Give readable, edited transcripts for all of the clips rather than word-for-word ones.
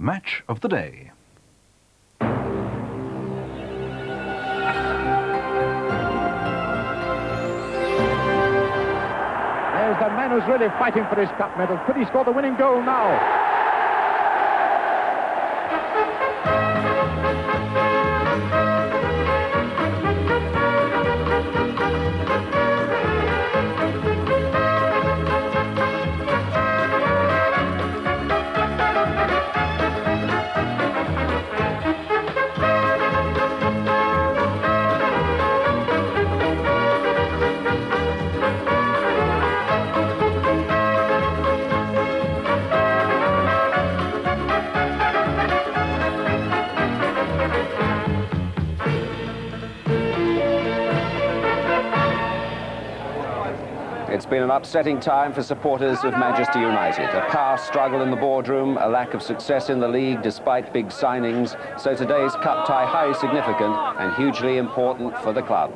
Match of the Day. There's the man who's really fighting for his cup medal. Could he score the winning goal now? It's been an upsetting time for supporters of Manchester United. A power struggle in the boardroom, a lack of success in the league despite big signings. So today's cup tie highly significant and hugely important for the club.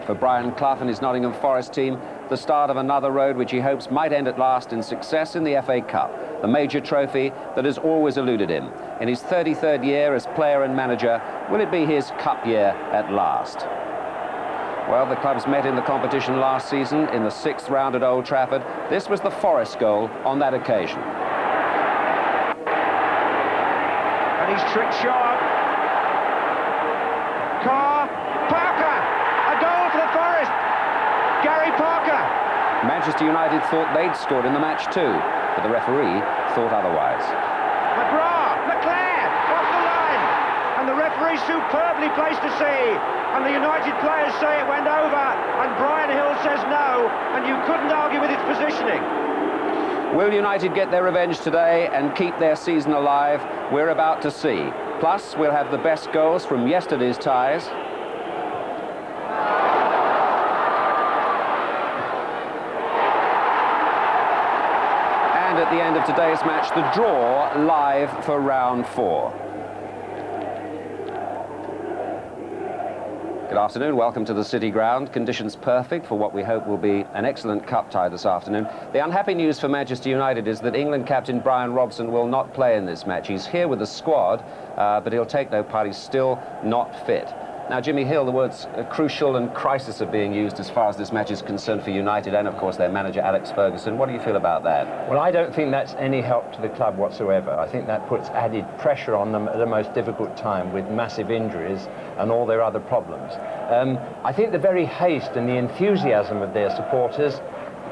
For Brian Clough and his Nottingham Forest team, the start of another road which he hopes might end at last in success in the FA Cup, the major trophy that has always eluded him. In his 33rd year as player and manager, will it be his cup year at last? Well, the clubs met in the competition last season in the 6th round at Old Trafford. This was the Forest goal on that occasion. And he's trick shot. Parker! A goal for the Forest! Gary Parker! Manchester United thought they'd scored in the match too, but the referee thought otherwise. Leclerc! Off the line! And the referee superbly placed to see. And the United players say it went over, and Brian Hill says no, and you couldn't argue with its positioning. Will United get their revenge today and keep their season alive? We're about to see. Plus, we'll have the best goals from yesterday's ties. And at the end of today's match, the draw live for round 4. Good afternoon, welcome to the City Ground. Conditions perfect for what we hope will be an excellent cup tie this afternoon. The unhappy news for Manchester United is that England captain Brian Robson will not play in this match. He's here with the squad, but he'll take no part. He's still not fit. Now, Jimmy Hill, the words crucial and crisis are being used as far as this match is concerned for United and, of course, their manager, Alex Ferguson. What do you feel about that? Well, I don't think that's any help to the club whatsoever. I think that puts added pressure on them at the most difficult time with massive injuries and all their other problems. I think the very haste and the enthusiasm of their supporters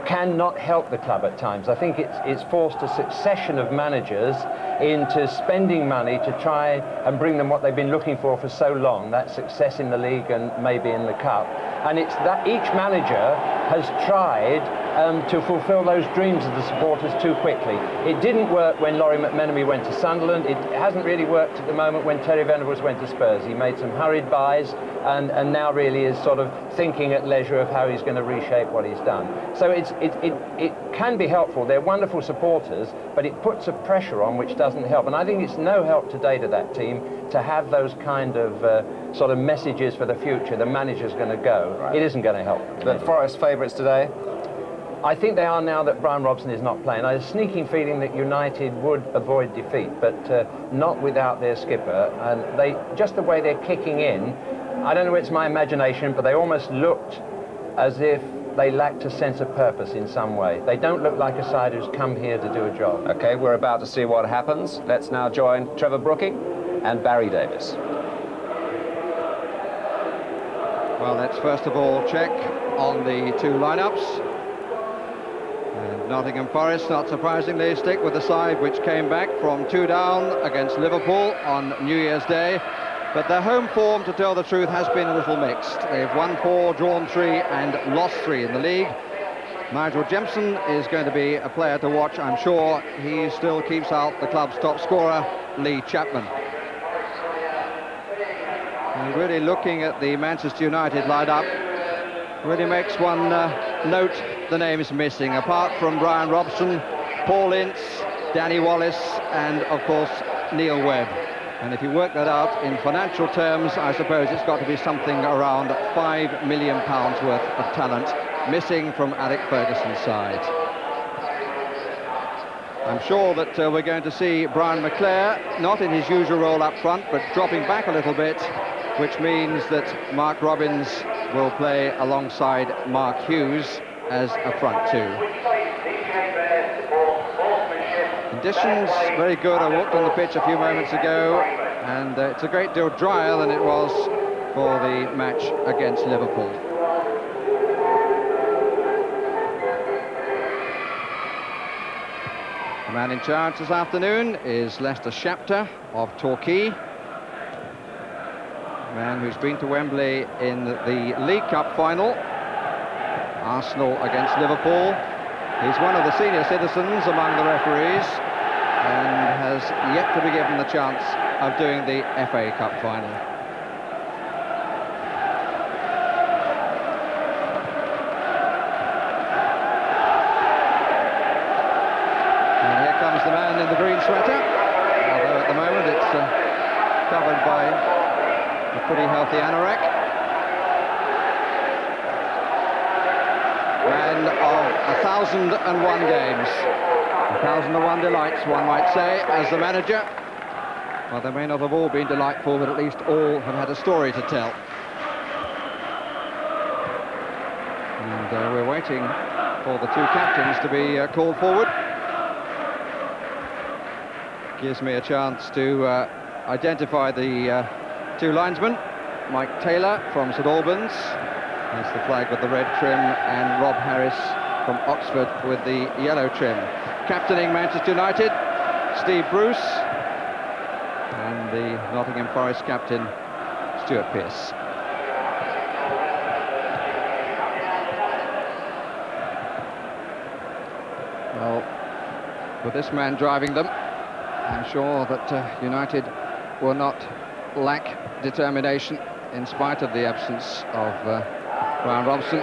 cannot help the club at times. I think it's forced a succession of managers into spending money to try and bring them what they've been looking for so long, that success in the league and maybe in the cup. And it's that each manager has tried to fulfil those dreams of the supporters too quickly. It didn't work when Laurie McMenemy went to Sunderland. It hasn't really worked at the moment when Terry Venables went to Spurs. He made some hurried buys and now really is sort of thinking at leisure of how he's going to reshape what he's done. So it can be helpful. They're wonderful supporters, but it puts a pressure on which doesn't help. And I think it's no help today to that team to have those kind of sort of messages for the future. The manager's going to go. Right. It isn't going to help. The Forest favourites today? I think they are now that Brian Robson is not playing. I have a sneaking feeling that United would avoid defeat, but not without their skipper. And they, just the way they're kicking in, I don't know if it's my imagination, but they almost looked as if they lacked a sense of purpose in some way. They don't look like a side who's come here to do a job. OK, we're about to see what happens. Let's now join Trevor Brooking and Barry Davis. Well, let's first of all check on the two lineups. And Nottingham Forest, not surprisingly, stick with the side which came back from 2 down against Liverpool on New Year's Day. But their home form, to tell the truth, has been a little mixed. They've won 4, drawn 3 and lost 3 in the league. Nigel Jemson is going to be a player to watch, I'm sure. He still keeps out the club's top scorer, Lee Chapman. And really looking at the Manchester United lineup, really makes one note the names missing. Apart from Brian Robson, Paul Ince, Danny Wallace and, of course, Neil Webb. And if you work that out in financial terms, I suppose it's got to be something around £5 million worth of talent missing from Alex Ferguson's side. I'm sure that we're going to see Brian McClare, not in his usual role up front, but dropping back a little bit, which means that Mark Robbins will play alongside Mark Hughes as a front two. Conditions very good. I walked on the pitch a few moments ago, and it's a great deal drier than it was for the match against Liverpool. The man in charge this afternoon is Lester Shapter of Torquay, a man who's been to Wembley in the League Cup final, Arsenal against Liverpool. He's one of the senior citizens among the referees and has yet to be given the chance of doing the FA Cup final. The man in the green sweater, although at the moment it's covered by a pretty healthy anorak. Man of 1,001 games, 1,001 delights, one might say, as the manager. Well, they may not have all been delightful, but at least all have had a story to tell. And we're waiting for the two captains to be called forward. Gives me a chance to identify the two linesmen. Mike Taylor from St Albans, that's the flag with the red trim, and Rob Harris from Oxford with the yellow trim. Captaining Manchester United, Steve Bruce, and the Nottingham Forest captain, Stuart Pearce. Well, with this man driving them, I'm sure that United will not lack determination in spite of the absence of Brian Robson.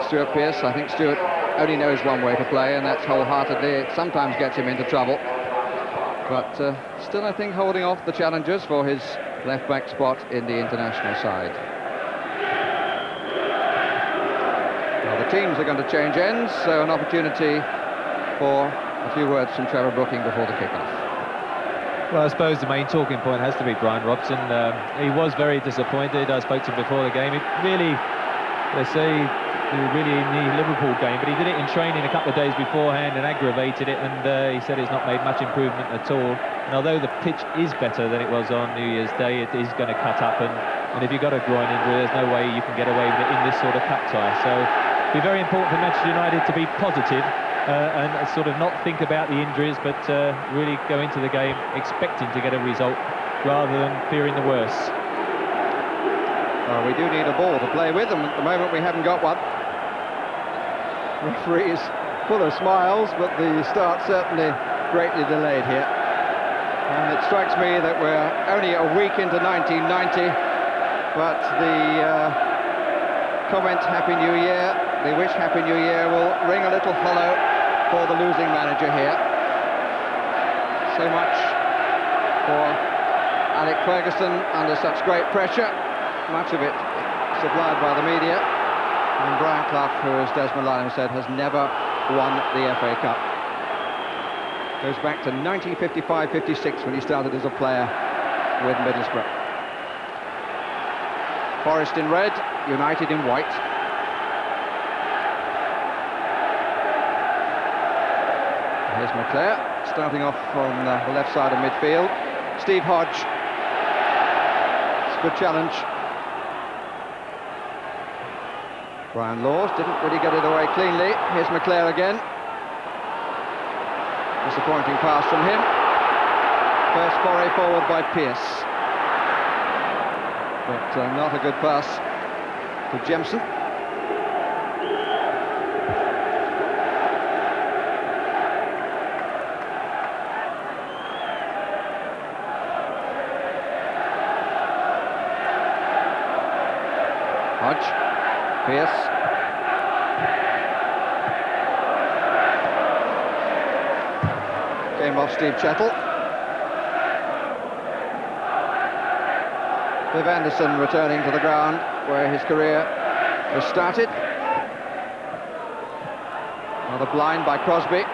Stuart Pearce, I think Stuart only knows one way to play, and that's wholeheartedly. It sometimes gets him into trouble, but still I think holding off the challengers for his left-back spot in the international side. Well, the teams are going to change ends, so an opportunity for a few words from Trevor Brooking before the kick-off. Well, I suppose the main talking point has to be Brian Robson. He was very disappointed. I spoke to him before the game. It really, they say, he was really in the Liverpool game, but he did it in training a couple of days beforehand and aggravated it, and he said it's not made much improvement at all. And although the pitch is better than it was on New Year's Day, it is going to cut up, and if you've got a groin injury, there's no way you can get away with it in this sort of cup tie. So it'll be very important for Manchester United to be positive and sort of not think about the injuries, but really go into the game expecting to get a result rather than fearing the worst. Well, we do need a ball to play with, and at the moment we haven't got one. Referee is full of smiles, but the start certainly greatly delayed here. And it strikes me that we're only a week into 1990, but the comment Happy New Year, the wish Happy New Year, will ring a little hollow for the losing manager here. So much for Alec Ferguson under such great pressure, much of it supplied by the media. And Brian Clough, who, as Desmond Lynham said, has never won the FA Cup. Goes back to 1955-56 when he started as a player with Middlesbrough. Forest in red, United in white. Here's McClare, starting off from the left side of midfield. Steve Hodge. It's a good challenge. Brian Laws didn't really get it away cleanly. Here's McClare again. Disappointing pass from him. First foray forward by Pearce. But not a good pass to Jemson. Hodge, Pearce. Came off Steve Chettle. Viv Anderson returning to the ground where his career was started. Another blind by Crosby.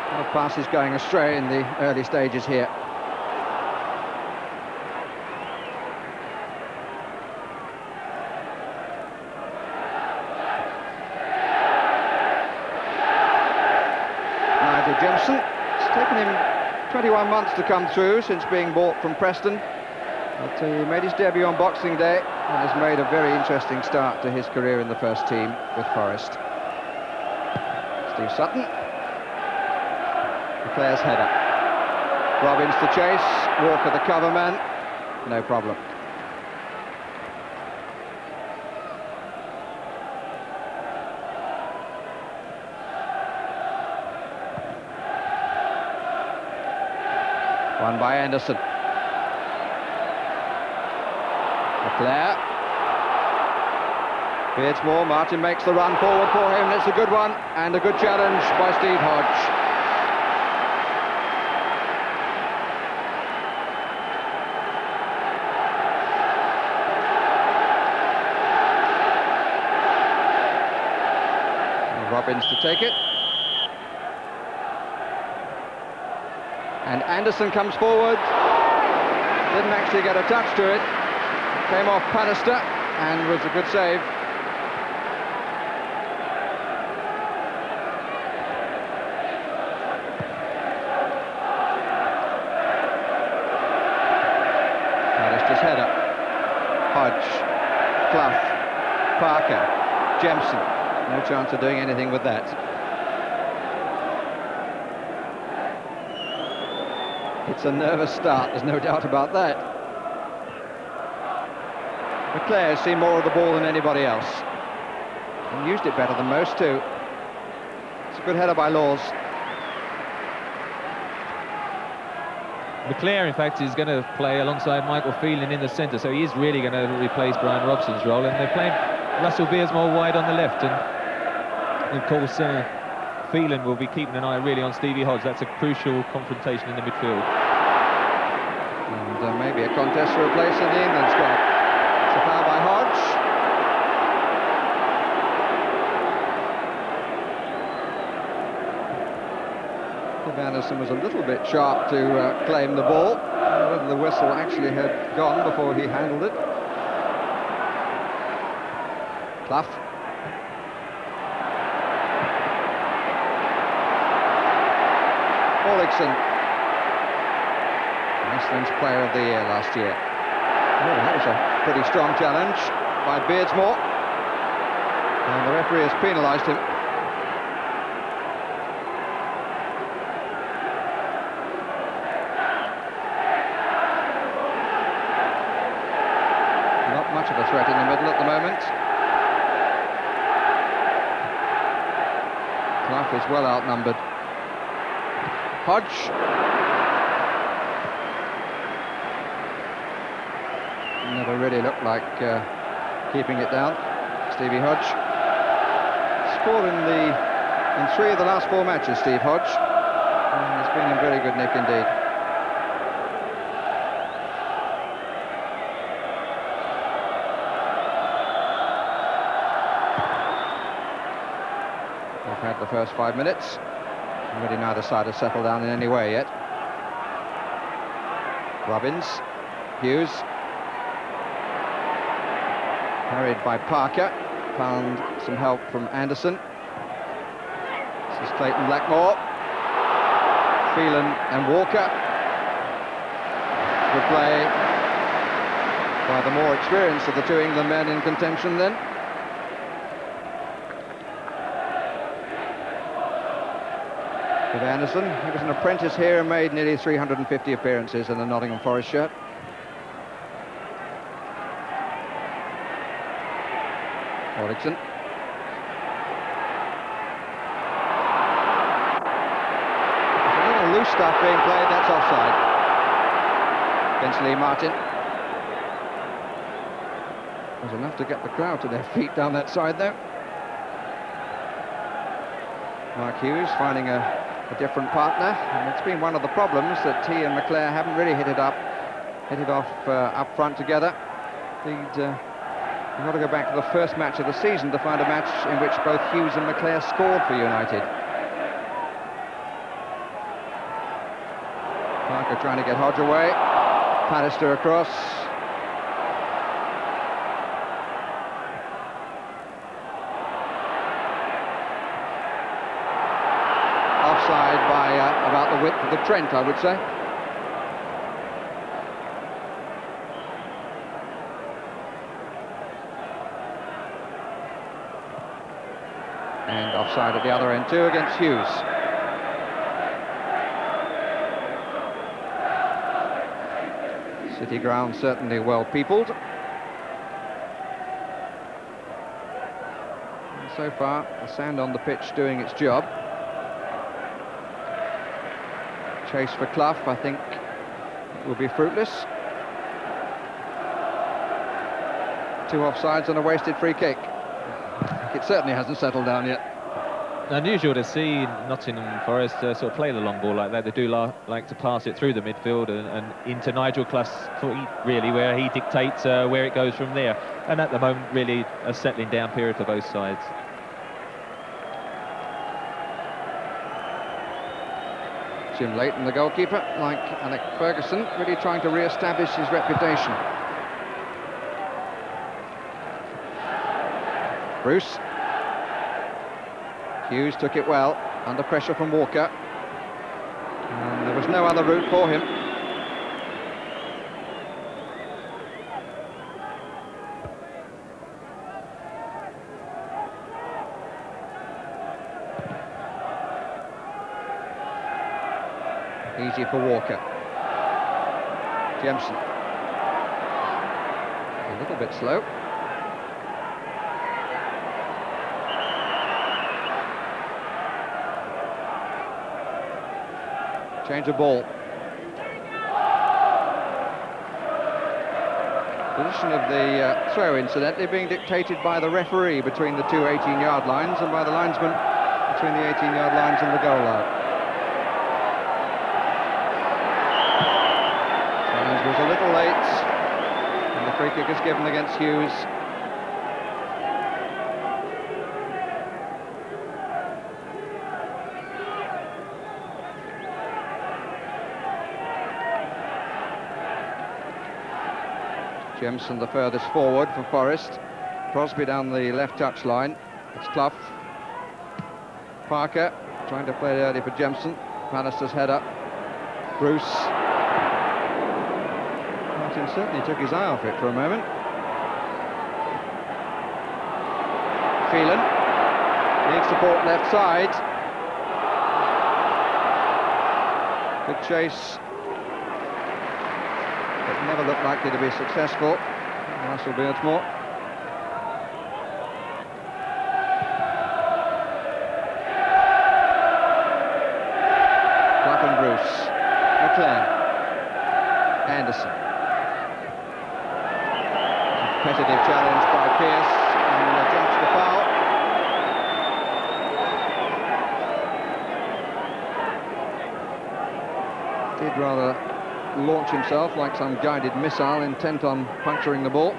A lot of passes going astray in the early stages here. Jemson. It's taken him 21 months to come through since being bought from Preston. But he made his debut on Boxing Day and has made a very interesting start to his career in the first team with Forest. Steve Sutton. The player's header. Robbins to chase. Walker the cover man. No problem. Won by Anderson. Leclerc. Beardsmore, Martin makes the run forward for him. It's a good one and a good challenge by Steve Hodge. And Robbins to take it. And Anderson comes forward, didn't actually get a touch to it, came off Pannister and was a good save. Pannister's header, Hodge, Clough, Parker, Jemson, no chance of doing anything with that. It's a nervous start, there's no doubt about that. Leclerc has seen more of the ball than anybody else. And used it better than most too. It's a good header by Laws. Leclerc, in fact, is going to play alongside Michael Phelan in the centre, so he is really going to replace Brian Robson's role. And they're playing Russell Beardsmore wide on the left. And of course, Phelan will be keeping an eye really on Stevie Hodge. That's a crucial confrontation in the midfield. And maybe a contest for a place in the England squad. It's a foul by Hodge. Anderson was a little bit sharp to claim the ball. Whether the whistle actually had gone before he handled it. Clough. Orlickson, Iceland's player of the year last year. Oh, that was a pretty strong challenge by Beardsmore. And the referee has penalised him. Not much of a threat in the middle at the moment. Clough is well outnumbered. Hodge. Never really looked like keeping it down. Stevie Hodge. Scored in 3 of the last 4 matches, Steve Hodge. And he's been in very good nick indeed. They've had the first 5 minutes. Already neither side has settled down in any way yet. Robbins, Hughes. Carried by Parker. Found some help from Anderson. This is Clayton Blackmore. Phelan and Walker. Good play by the more experienced of the 2 England men in contention then. With Anderson, he was an apprentice here and made nearly 350 appearances in the Nottingham Forest shirt. Orlickson. There's a little loose stuff being played, that's offside. Against Lee Martin. There's enough to get the crowd to their feet down that side though. Mark Hughes finding a different partner, and it's been one of the problems that he and Leclerc haven't really hit it off up front together. You've got to go back to the first match of the season to find a match in which both Hughes and Leclerc scored for United. Parker trying to get Hodge away. Pallister across. Offside by about the width of the Trent, I would say. And offside at the other end too against Hughes. City ground certainly well peopled. And so far, the sand on the pitch doing its job. Chase for Clough, I think, will be fruitless. 2 offsides and a wasted free kick. It certainly hasn't settled down yet. Unusual to see Nottingham Forest sort of play the long ball like that. They do like to pass it through the midfield and into Nigel Clough's feet, really, where he dictates where it goes from there. And at the moment, really a settling down period for both sides. Jim Leighton, the goalkeeper, like Alec Ferguson, really trying to re-establish his reputation. Bruce. Hughes took it well, under pressure from Walker. And there was no other route for him. Easy for Walker. Jemson. A little bit slow. Change of ball. Position of the throw, incidentally, being dictated by the referee between the two 18-yard lines and by the linesman between the 18-yard lines and the goal line. Sands was a little late, and the free kick is given against Hughes. Jemson the furthest forward for Forest. Crosby down the left touch line. It's Clough. Parker trying to play it early for Jemson. Pallister's header. Bruce. Martin certainly took his eye off it for a moment. Phelan needs support left side. Good chase. But never looked likely to be successful. Russell Beardsmore. Clough and Bruce. McLean. Anderson. Competitive challenge by Pearce and jumps the foul. Did rather launch himself like some guided missile intent on puncturing the ball.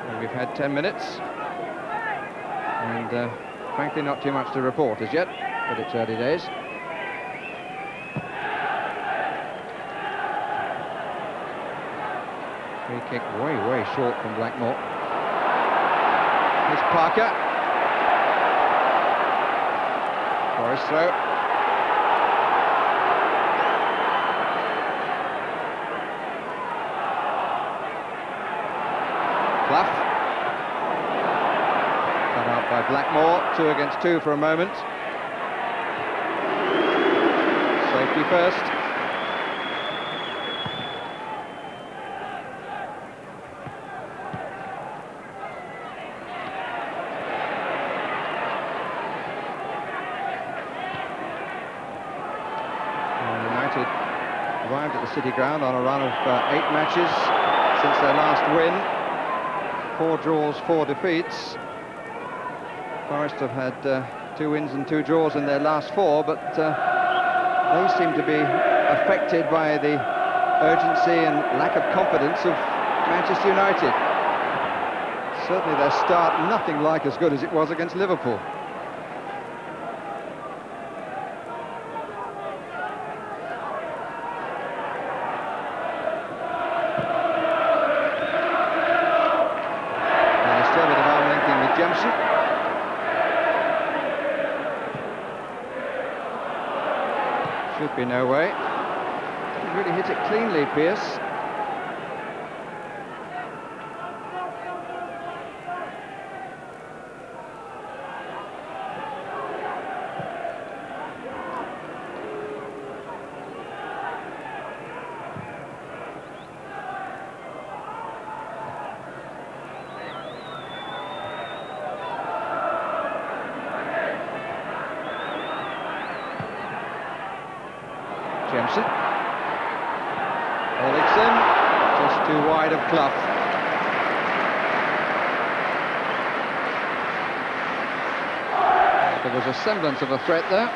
And we've had 10 minutes and frankly not too much to report as yet, but it's early days. Free kick way short from Blackmore. Here's Parker. Forest throw. Clough. Cut out by Blackmore, 2 against 2 for a moment. Safety first. United arrived at the City Ground on a run of 8 matches since their last win. 4 draws, 4 defeats. Forest have had 2 wins and 2 draws in their last 4, but they seem to be affected by the urgency and lack of confidence of Manchester United. Certainly their start nothing like as good as it was against Liverpool. Should be no way. He really hit it cleanly, Pearce. Jemson. Olixon, just too wide of Clough. There was a semblance of a threat there.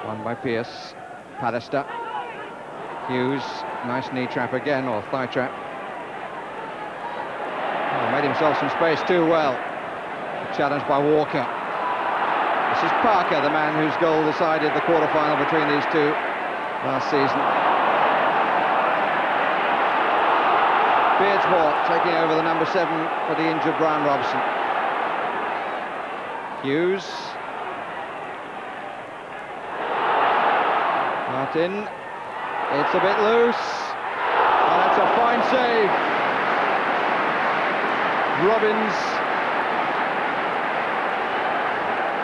Won by Pearce. Pallister. Hughes, nice knee trap again, or thigh trap. Oh, made himself some space too well. Challenged by Walker. This is Parker, the man whose goal decided the quarter-final between these two last season. Beardsmore taking over the number 7 for the injured Brian Robson. Hughes. Martin, it's a bit loose, and that's a fine save. Robbins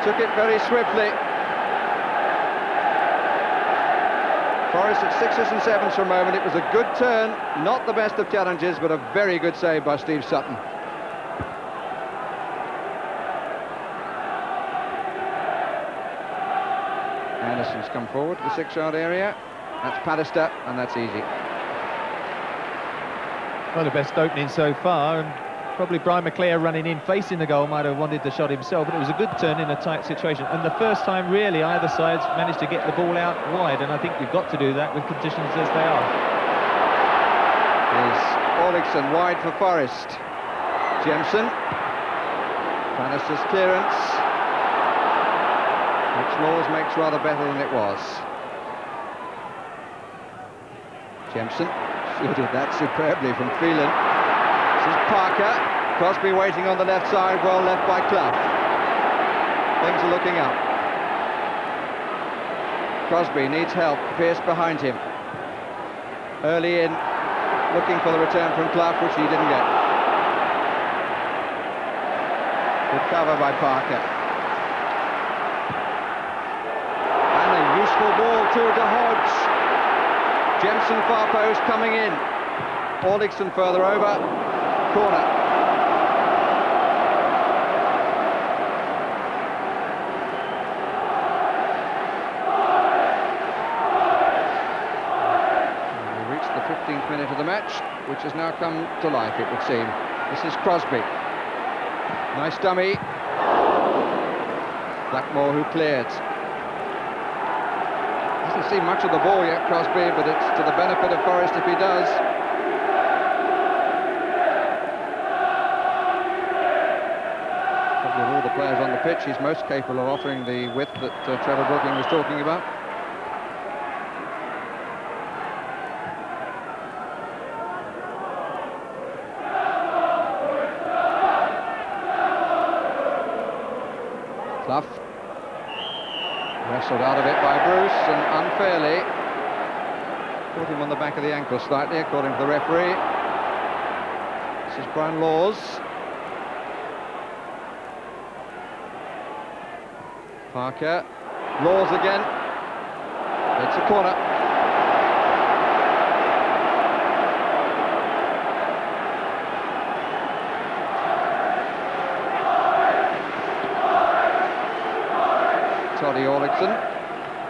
took it very swiftly. Forrest at 6s and 7s for a moment. It was a good turn, not the best of challenges, but a very good save by Steve Sutton. Anderson's come forward to the 6-yard area. That's Pallister, and that's easy. Well, the best opening so far, and probably Brian McClare running in, facing the goal, might have wanted the shot himself, but it was a good turn in a tight situation. And the first time, really, either side's managed to get the ball out wide, and I think you've got to do that with conditions as they are. Here's Olixon wide for Forrest. Jemson. Pallister's clearance, which Laws makes rather better than it was. Jemson shooted that superbly from Phelan. This is Parker. Crosby waiting on the left side, well left by Clough. Things are looking up. Crosby needs help. Pearce behind him. Early in, looking for the return from Clough, which he didn't get. Good cover by Parker. And a useful ball to Hodge. Jemson far post coming in. Olixon further over. Corner. We reached the 15th minute of the match, which has now come to life, it would seem. This is Crosby. Nice dummy. Blackmore who cleared. Doesn't see much of the ball yet, Crosby, but it's to the benefit of Forrest if he does. Probably of all the players on the pitch, he's most capable of offering the width that Trevor Brooking was talking about. Clough. Wrestled out of it by Bruce, and unfairly caught him on the back of the ankle slightly, according to the referee. This is Brian Laws. Parker. Laws again. It's a corner. Toddy Olixon.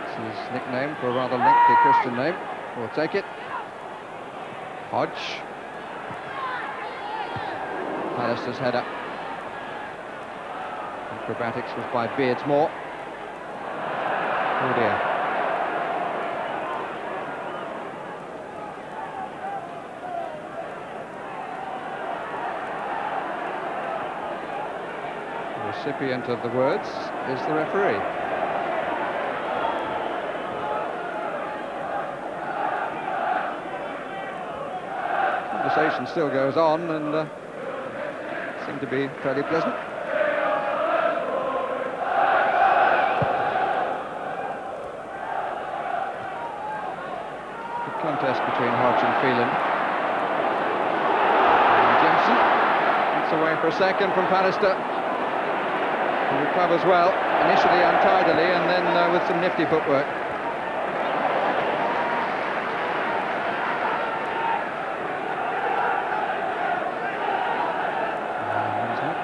It's his nickname for a rather lengthy Christian name. We'll take it. Hodge. Pallister's header. Acrobatics was by Beardsmore. Oh dear. The recipient of the words is the referee. conversation still goes on and seemed to be fairly pleasant. Good contest between Hodge and Phelan. And Jensen gets away for a second from Pallister. He recovers well, initially untidily and then with some nifty footwork.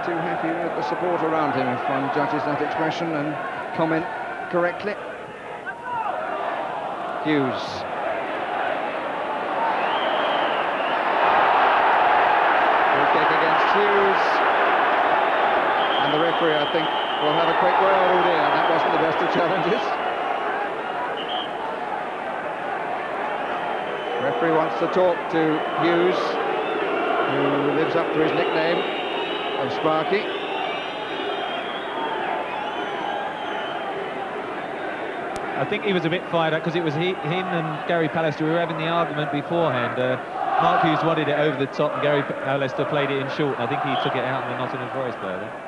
Too happy with the support around him, if one judges that expression and comment correctly. Hughes. Good kick against Hughes. And the referee, I think, will have a quick word. Oh dear, that wasn't the best of challenges. The referee wants to talk to Hughes, who lives up to his nickname of Sparky. I think he was a bit fired up because it was him and Gary Pallister who were having the argument beforehand. Mark Hughes wanted it over the top and Gary Pallister played it in short. I think he took it out on the Nottingham Forest player there.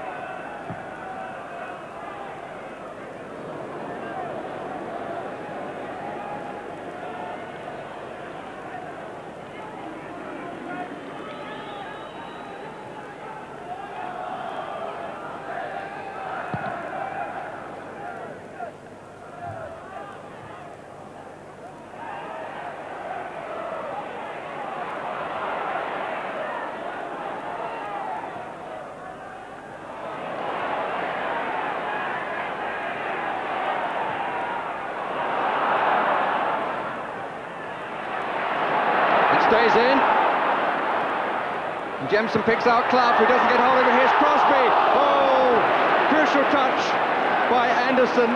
Stays in. And Jemson picks out Clough, who doesn't get hold of it. Here's Crosby. Oh, crucial touch by Anderson,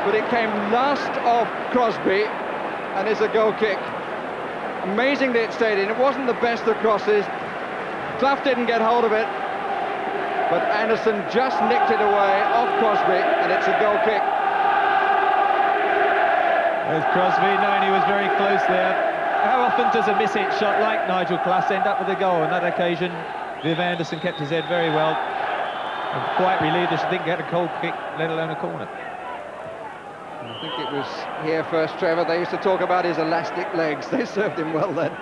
but it came last of Crosby and is a goal kick. Amazingly it stayed in. It wasn't the best of crosses. Clough didn't get hold of it, but Anderson just nicked it away off Crosby, and it's a goal kick. There's Crosby, knowing he was very close there. How often does a miss-hit shot like Nigel Clough end up with a goal? On that occasion, Viv Anderson kept his head very well. I'm quite relieved that she didn't get a goal kick, let alone a corner. I think it was here first, Trevor. They used to talk about his elastic legs. They served him well then.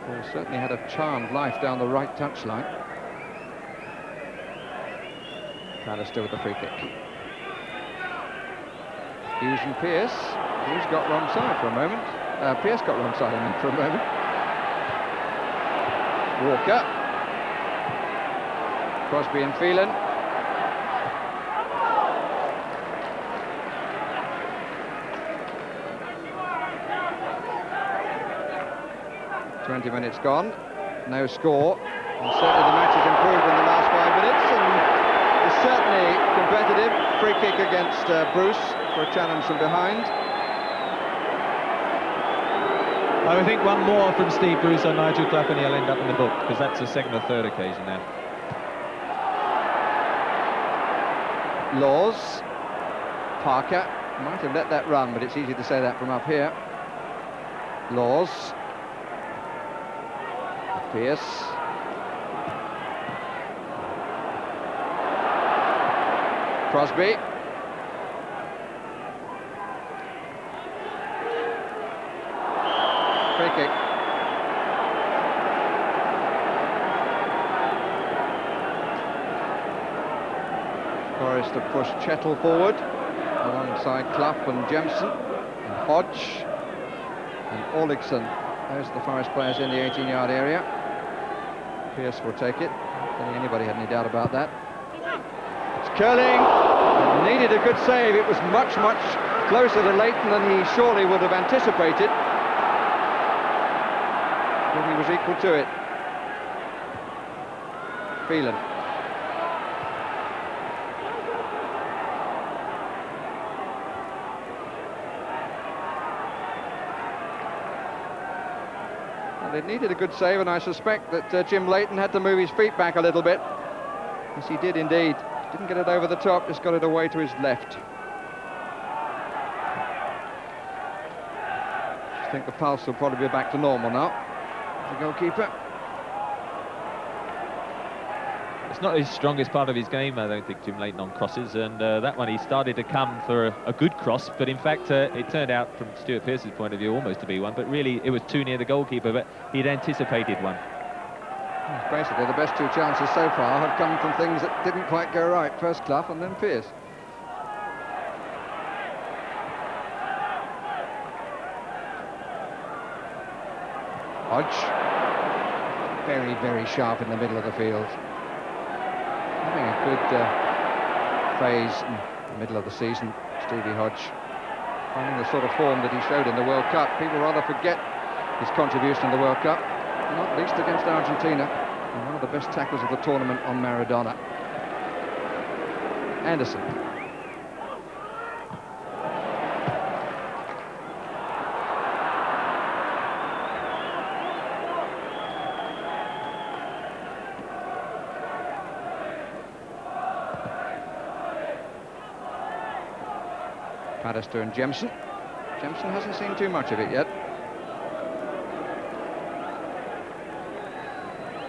Well, certainly had a charmed life down the right touchline. Pallister with the free kick. Hughes and Pearce. Hughes got wrong side for a moment. Pearce got wrong side, I mean, for a moment. Walker. Crosby and Phelan. "20 minutes gone, no score, and certainly the match has improved in the last 5 minutes, and it's certainly competitive. Free kick against Bruce for a challenge from behind. I would think one more from Steve Bruce on Nigel Clough and he'll end up in the book, because that's the second or third occasion now. Laws. Parker might have let that run, but it's easy to say that from up here. Laws. Pearce. Crosby. Free kick. Forrest to push Chettle forward alongside Clough and Jemson and Hodge and Orlickson. There's the Forest players in the 18-yard area. Pearce will take it. I don't think anybody had any doubt about that. It's curling. Needed a good save. It was much, much closer to Leighton than he surely would have anticipated. But he was equal to it. Phelan. Well, it needed a good save, and I suspect that Jim Leighton had to move his feet back a little bit. Yes, he did indeed. Didn't get it over the top, just got it away to his left. think the pulse will probably be back to normal now. The goalkeeper. It's not his strongest part of his game, I don't think, Jim Leighton, on crosses, and that one he started to come for a good cross, but in fact it turned out, from Stuart Pearce's point of view, almost to be one, but really it was too near the goalkeeper, but he'd anticipated one. Basically, the best two chances so far have come from things that didn't quite go right. First Clough and then Pearce. Hodge. Very, very sharp in the middle of the field. Having a good phase in the middle of the season, Stevie Hodge. Finding the sort of form that he showed in the World Cup. People rather forget his contribution in the World Cup, not least against Argentina. And one of the best tacklers of the tournament on Maradona. Anderson. Pallister and Jemson. Jemson hasn't seen too much of it yet.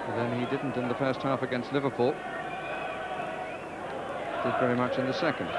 But then he didn't in the first half against Liverpool. Did very much in the second.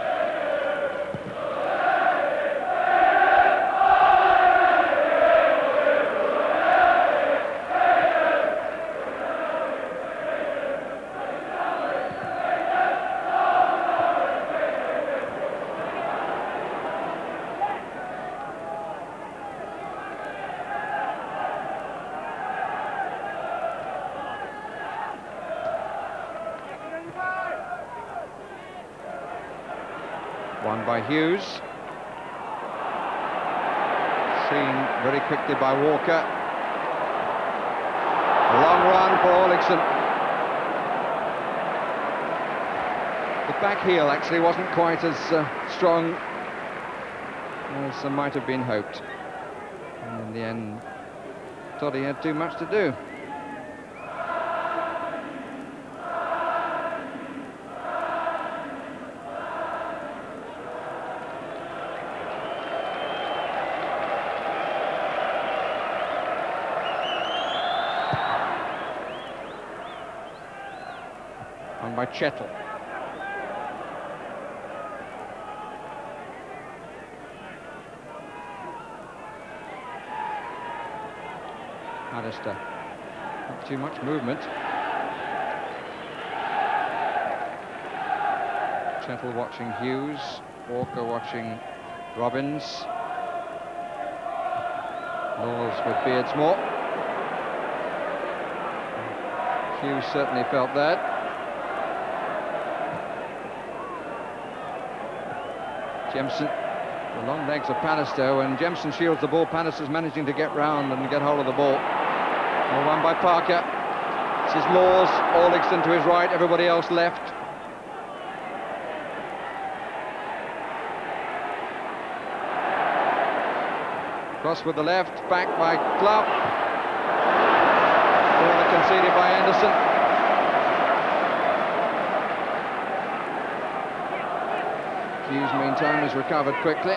Won by Hughes. Seen very quickly by Walker. A long run for Olixon. The back heel actually wasn't quite as strong as might have been hoped. And in the end, thought he had too much to do. By Chettle. Pallister. Not too much movement. Chettle watching Hughes. Walker watching Robbins. Laws with Beardsmore. Hughes certainly felt that. Jemson, the long legs of Pallister. When Jemson shields the ball, Pallister's managing to get round and get hold of the ball. Well, won by Parker. This is Laws, Olixon to his right, everybody else left. Cross with the left, back by Clough. Corner conceded by Anderson. Hughes, meantime, has recovered quickly.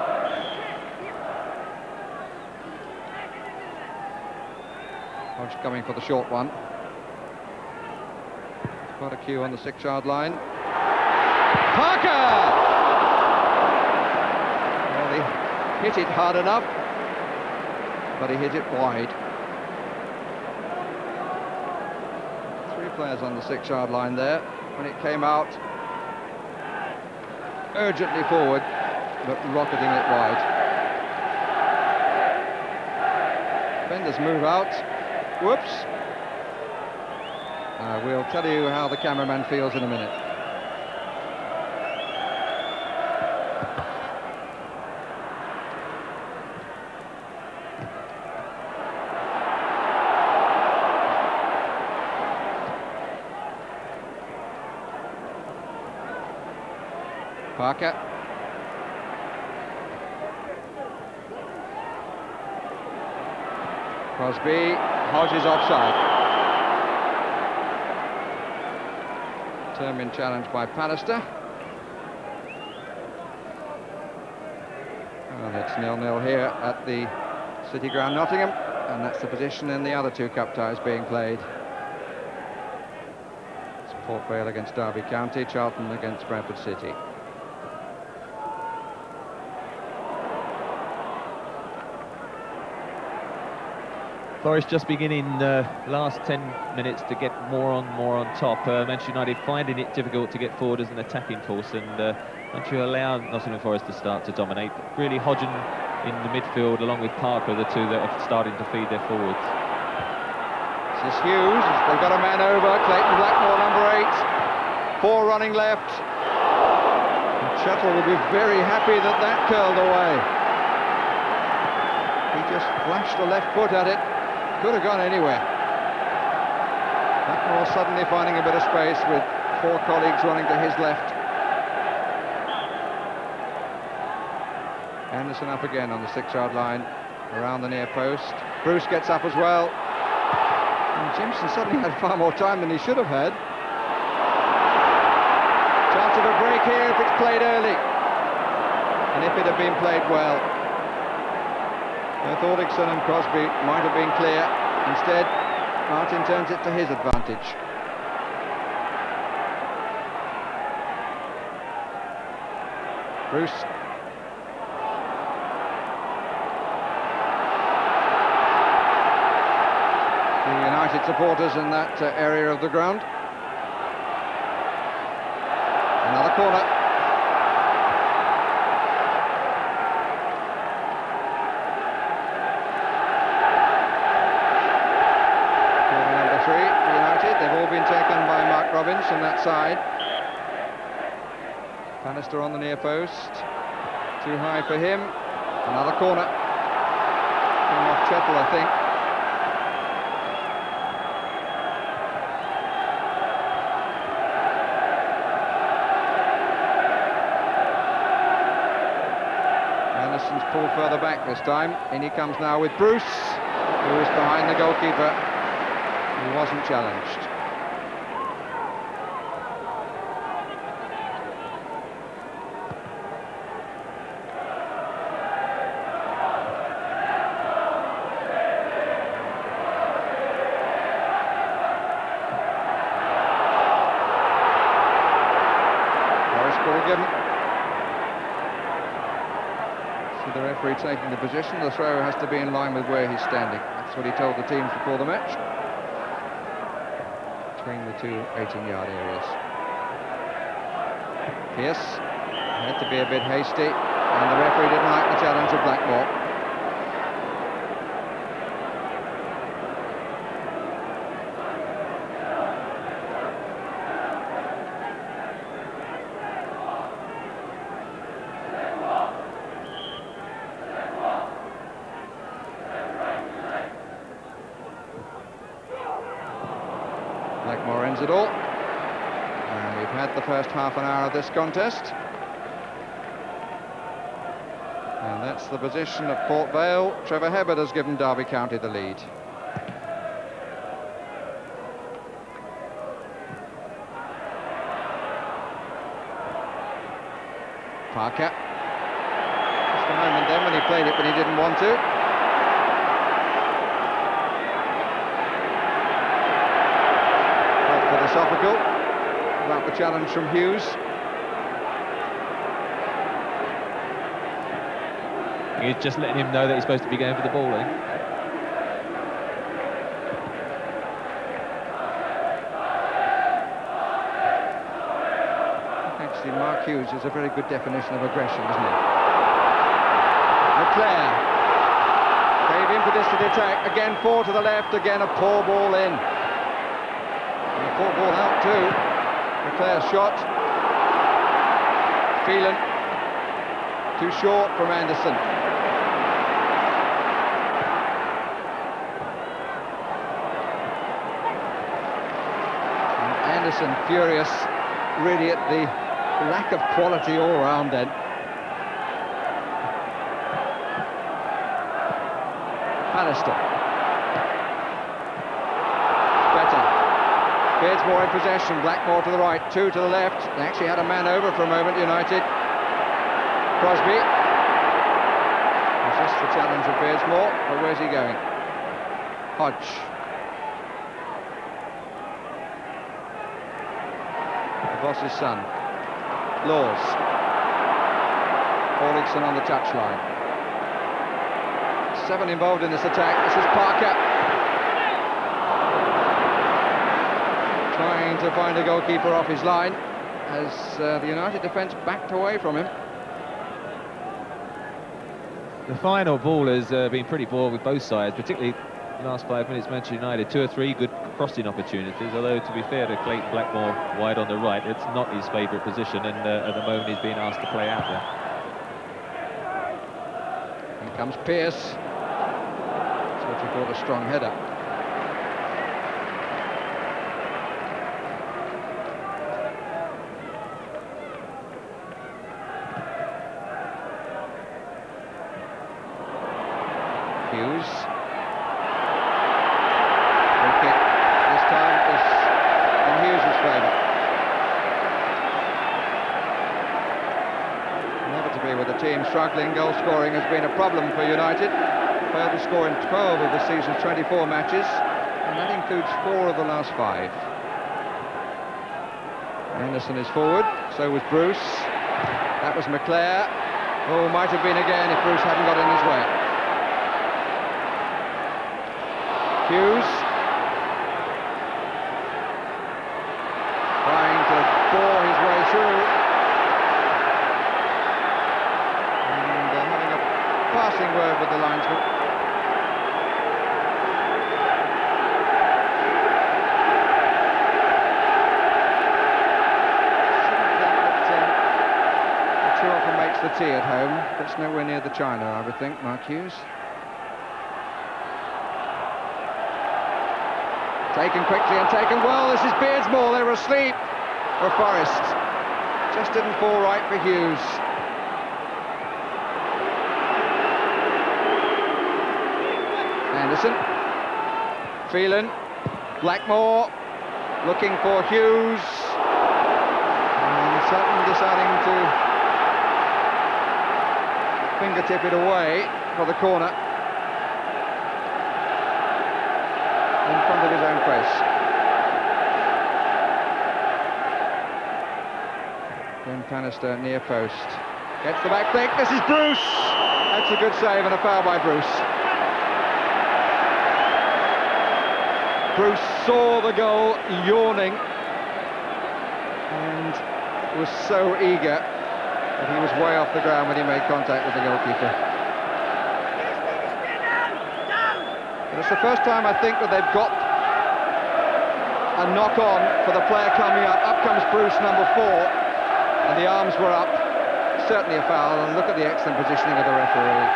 Hodge coming for the short one. Quite a queue on the 6-yard line. Parker! Well, he hit it hard enough, but he hit it wide. 3 players on the 6-yard line there. When it came out, urgently forward, but rocketing it wide. Defenders move out. Whoops. We'll tell you how the cameraman feels in a minute. Parker. Crosby. Hodge is offside. Determined challenge by Pallister. Well, it's 0-0 here at the City Ground, Nottingham, and that's the position in the other two cup ties being played. It's Port Vale against Derby County, Charlton against Bradford City. Forest just beginning last 10 minutes to get more on top. Manchester United finding it difficult to get forward as an attacking force, and once you allow Nottingham Forest to start to dominate, really Hodgson in the midfield along with Parker, the two that are starting to feed their forwards. This is Hughes, they've got a man over, Clayton Blackmore, number 8, 4 running left. And Chettle will be very happy that that curled away. He just flashed the left foot at it. Could have gone anywhere. Blackmore suddenly finding a bit of space with 4 colleagues running to his left. Anderson up again on the 6-yard line, around the near post. Bruce gets up as well. And Jimson suddenly had far more time than he should have had. Chance of a break here if it's played early. And if it had been played well. Both Audixon and Crosby might have been clear. Instead, Martin turns it to his advantage. Bruce. The United supporters in that area of the ground. Another corner. Robbins on that side. Bannister on the near post. Too high for him. Another corner. Came off Chettle, I think. Anderson's pulled further back this time. In he comes now with Bruce, who is behind the goalkeeper. He wasn't challenged. So the referee taking the position, the thrower has to be in line with where he's standing. That's what he told the teams before the match. Between the two 18-yard areas. Pearce had to be a bit hasty, and the referee didn't like the challenge of Blackmore. Blackmore ends it all, and we've had the first half an hour of this contest, and that's the position of Port Vale. Trevor Hebbert has given Derby County the lead. Parker, just a moment then when he played it but he didn't want to. Philosophical about the challenge from Hughes. He's just letting him know that he's supposed to be going for the ball, eh? Actually, Mark Hughes is a very good definition of aggression, isn't he? Leclerc gave impetus to the attack. Again, 4 to the left. Again, a poor ball in. Poor ball out too. Leclerc's shot. Phelan. Too short from Anderson. And Anderson furious really at the lack of quality all round then. Bannister. Beardsmore in possession, Blackmore to the right, 2 to the left. They actually had a man over for a moment, United. Crosby. Just the challenge of Beardsmore, but where's he going? Hodge. The boss's son. Laws. Orlickson on the touchline. 7 involved in this attack. This is Parker. Trying to find a goalkeeper off his line as the United defence backed away from him. The final ball has been pretty poor with both sides, particularly the last 5 minutes. Manchester United, 2 or 3 good crossing opportunities, although to be fair to Clayton Blackmore, wide on the right, it's not his favourite position, and at the moment he's being asked to play out there. Here comes Pearce. That's what you call a strong header. Hughes. Free kick. This time is in Hughes' favour. Inevitably, with the team struggling, goal scoring has been a problem for United. Failed to score in 12 of the season's 24 matches, and that includes 4 of the last 5. Anderson is forward, so was Bruce. That was McClare. Oh, might have been again if Bruce hadn't got in his way. Hughes trying to bore his way through and having a passing word with the linesman. Too often makes the tea at home. That's nowhere near the china, I would think, Mark Hughes. Taken quickly and taken well. This is Beardsmore. They were asleep for Forest. Just didn't fall right for Hughes. Anderson. Phelan. Blackmore. Looking for Hughes. And Sutton deciding to fingertip it away for the corner. In front of his own face. Then Bannister near post. Gets the back flick. This is Bruce. That's a good save and a foul by Bruce. Bruce saw the goal yawning and was so eager that he was way off the ground when he made contact with the goalkeeper. But it's the first time I think that they've got a knock-on for the player coming up. Up comes Bruce, number 4, and the arms were up. Certainly a foul, and look at the excellent positioning of the referee.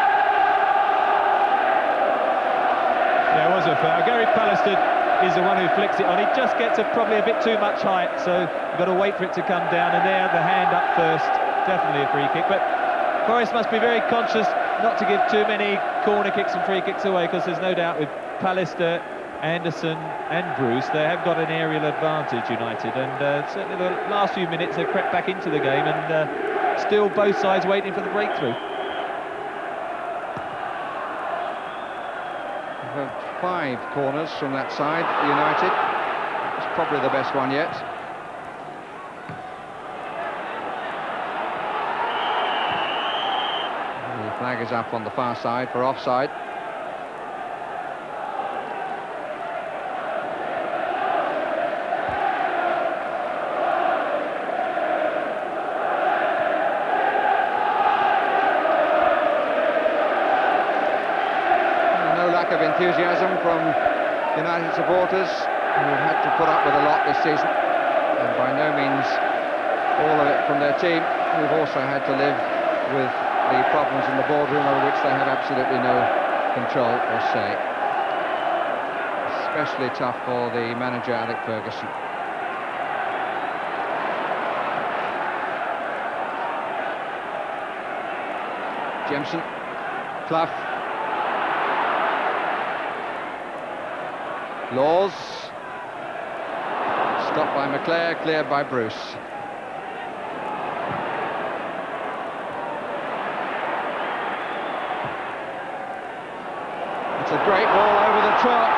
Yeah, it was a foul. Gary Pallister is the one who flicks it on. He just gets probably a bit too much height, so you've got to wait for it to come down, and there, the hand up first. Definitely a free kick, but Forest must be very conscious not to give too many corner kicks and free kicks away, because there's no doubt with Pallister, Anderson and Bruce, they have got an aerial advantage, United, and certainly the last few minutes they've crept back into the game, and still both sides waiting for the breakthrough. We've had 5 corners from that side, United. It's probably the best one yet. The flag is up on the far side for offside. Of enthusiasm from United supporters who have had to put up with a lot this season, and by no means all of it from their team, who've also had to live with the problems in the boardroom over which they have absolutely no control or say. Especially tough for the manager, Alec Ferguson. Jemson, Clough, Laws, stopped by McClare, cleared by Bruce. great ball over the top.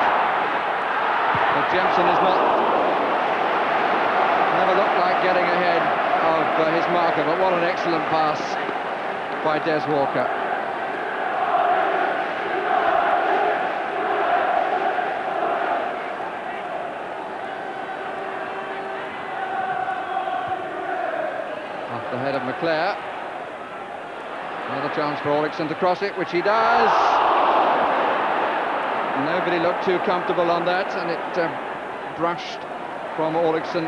But Jemson is never looked like getting ahead of his marker, but what an excellent pass by Des Walker. Off the head of McClare. Another chance for Ulrichsen to cross it, which he does. Nobody looked too comfortable on that, and it brushed from Ulrichsen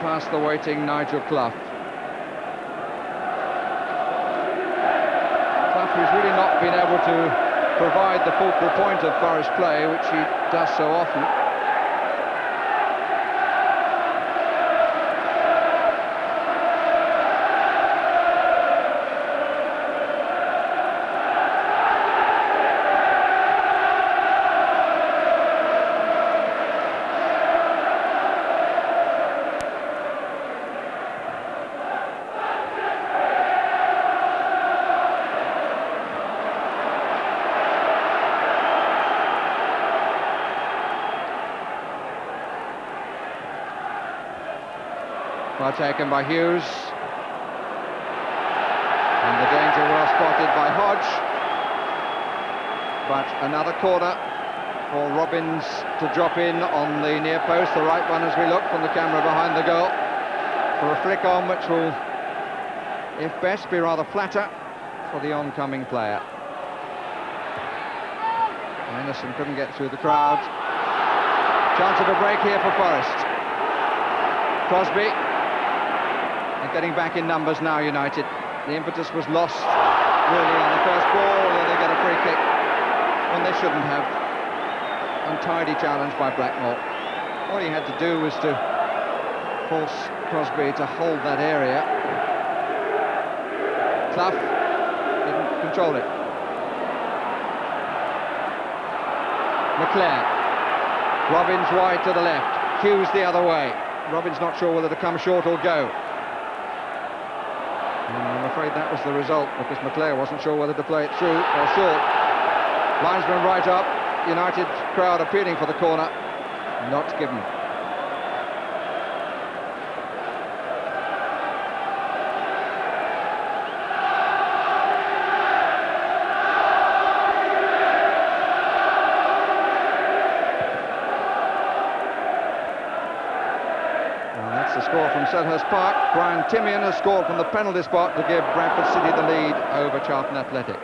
past the waiting Nigel Clough. Clough, who's really not been able to provide the focal point of Forest play, which he does so often. Well taken by Hughes. And the danger well spotted by Hodge. But another corner for Robbins to drop in on the near post, the right one as we look from the camera behind the goal, for a flick on which will, if best, be rather flatter for the oncoming player. Anderson couldn't get through the crowd. Chance of a break here for Forest. Crosby. They're getting back in numbers now, United. The impetus was lost really on the first ball, and they get a free kick when they shouldn't have. Untidy challenge by Blackmore. All he had to do was to force Crosby to hold that area. Clough didn't control it. McClare. Robbins wide to the left. Hughes the other way. Robbins not sure whether to come short or go. And I'm afraid that was the result, because McClare wasn't sure whether to play it through or short. Linesman right up. United crowd appealing for the corner. Not given. The score from Selhurst Park. Brian Timian has scored from the penalty spot to give Bradford City the lead over Charlton Athletic.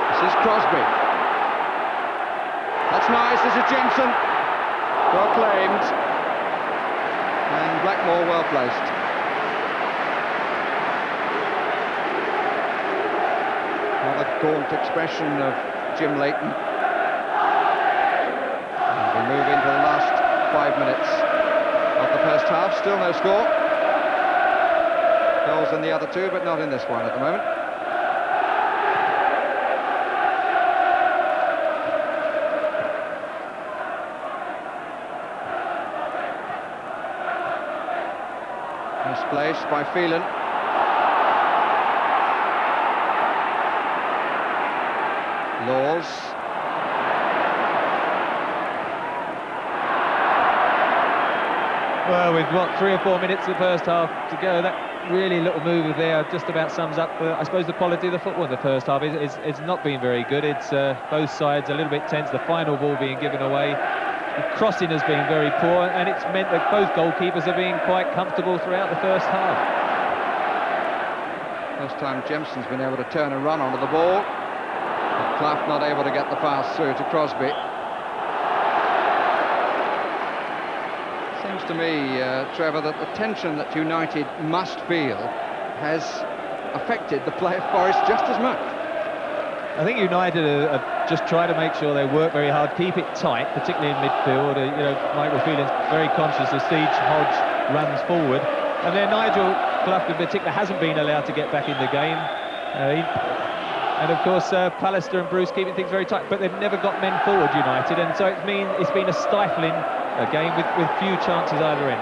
This is Crosby. That's nice. This is Jensen. Well claimed. And Blackmore well placed. Another gaunt expression of Jim Leighton. And we move into the last 5 minutes of the first half. Still no score. Goals in the other two, but not in this one at the moment. Misplaced by Phelan. Laws. Well, we've got 3 or 4 minutes of the first half to go. That really little move there just about sums up, I suppose, the quality of the football in the first half. It's not been very good. It's both sides a little bit tense. The final ball being given away. The crossing has been very poor, and it's meant that both goalkeepers are being quite comfortable throughout the first half. First time Jemson's been able to turn and run onto the ball. Clough not able to get the pass through to Crosby. Seems to me, Trevor, that the tension that United must feel has affected the play of Forest just as much. I think United have just tried to make sure they work very hard, keep it tight, particularly in midfield. Michael Phelan's very conscious as Siege Hodge runs forward. And then Nigel Clough in particular hasn't been allowed to get back in the game. And of course, Pallister and Bruce keeping things very tight, but they've never got men forward, United, and so it's been a stifling a game with few chances either end.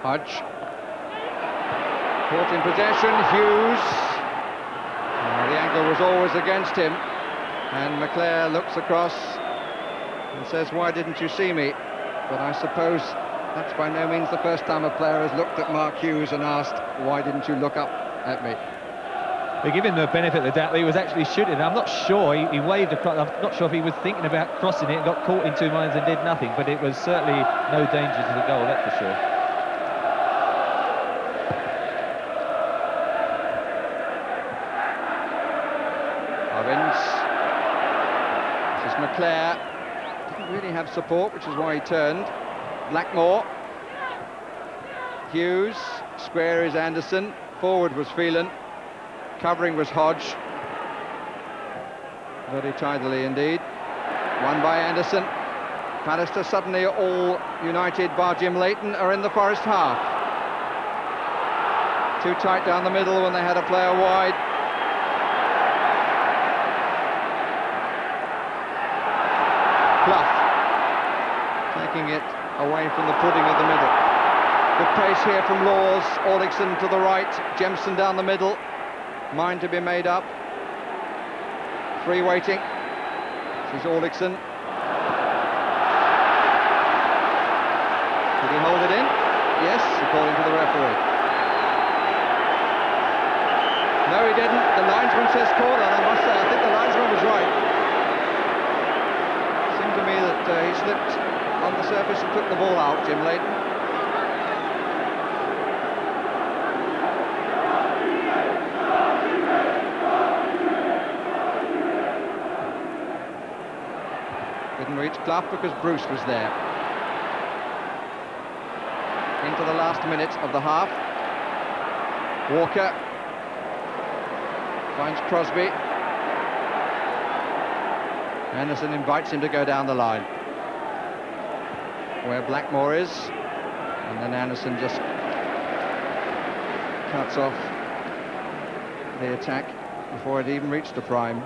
Hodge. Caught in possession, Hughes. The angle was always against him. And McClare looks across and says, "Why didn't you see me?" But I suppose that's by no means the first time a player has looked at Mark Hughes and asked, "Why didn't you look up at me?" They give him the benefit of the doubt that he was actually shooting. I'm not sure, he waved across, I'm not sure if he was thinking about crossing it and got caught in two minds and did nothing, but it was certainly no danger to the goal, that's for sure. Robbins. This is McClare. Didn't really have support, which is why he turned. Blackmore. Hughes. Square is Anderson. Forward was Phelan. Covering was Hodge. Very tidily indeed. Won by Anderson. Pallister suddenly all United bar Jim Leighton are in the Forest half. Too tight down the middle when they had a player wide. Clough taking it away from the pudding of the middle. Good pace here from Laws. Orlickson to the right. Jemson down the middle. Mind to be made up. Free waiting. This is Orlickson. Did he hold it in? Yes, according to the referee. No, he didn't. The linesman says corner, and I must say, I think the linesman was right. It seemed to me that he slipped on the surface and took the ball out, Jim Leighton. Didn't reach Clough because Bruce was there. Into the last minute of the half. Walker finds Crosby. Anderson invites him to go down the line where Blackmore is, and then Anderson just cuts off the attack before it even reached the prime.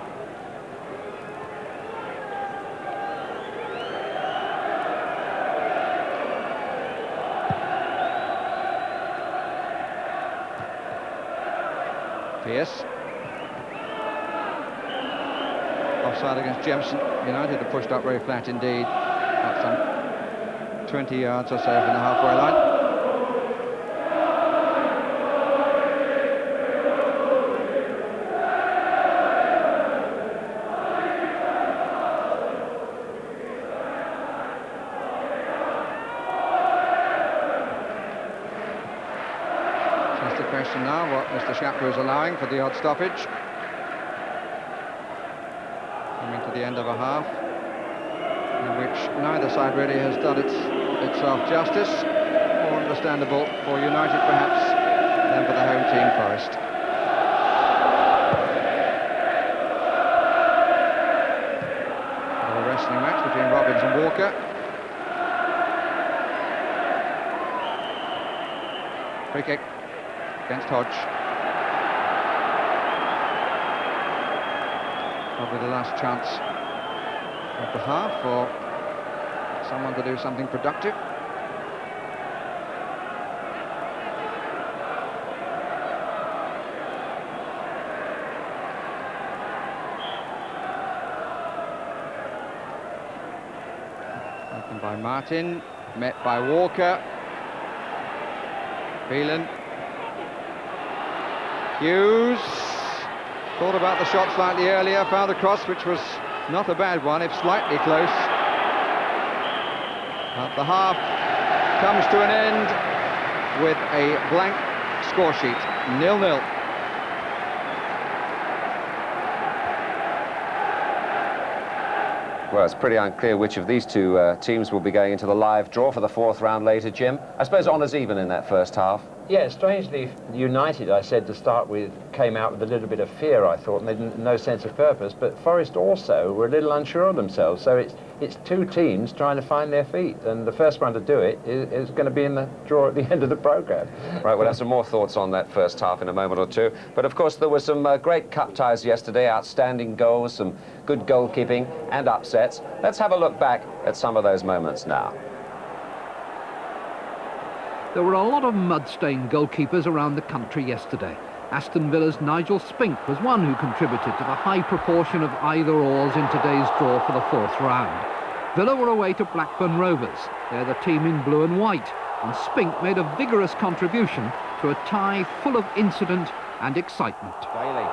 Pierce. Offside against Jemson. United have pushed up very flat indeed. About some 20 yards or so from the halfway line. Question now what Mr. Shapper is allowing for the odd stoppage. Coming to the end of a half in which neither side really has done itself justice. More understandable for United perhaps than for the home team, Forest. A wrestling match between Robbins and Walker. Free kick against Hodge. Probably the last chance of the half for someone to do something productive. Taken by Martin, met by Walker. Phelan. Hughes thought about the shot slightly earlier, found a cross which was not a bad one, if slightly close. But the half comes to an end with a blank score sheet, 0-0. Well, it's pretty unclear which of these two teams will be going into the live draw for the fourth round later, Jim. I suppose honours even in that first half. Yeah, strangely, United, I said to start with, came out with a little bit of fear, I thought, and they didn't no sense of purpose. But Forest also were a little unsure of themselves. So it's two teams trying to find their feet, and the first one to do it is going to be in the draw at the end of the programme. Right, we'll have some more thoughts on that first half in a moment or two. But of course, there were some great cup ties yesterday, outstanding goals, some good goalkeeping and upsets. Let's have a look back at some of those moments now. There were a lot of mud-stained goalkeepers around the country yesterday. Aston Villa's Nigel Spink was one who contributed to the high proportion of either-ors in today's draw for the fourth round. Villa were away to Blackburn Rovers. They're the team in blue and white, and Spink made a vigorous contribution to a tie full of incident and excitement. Bailey.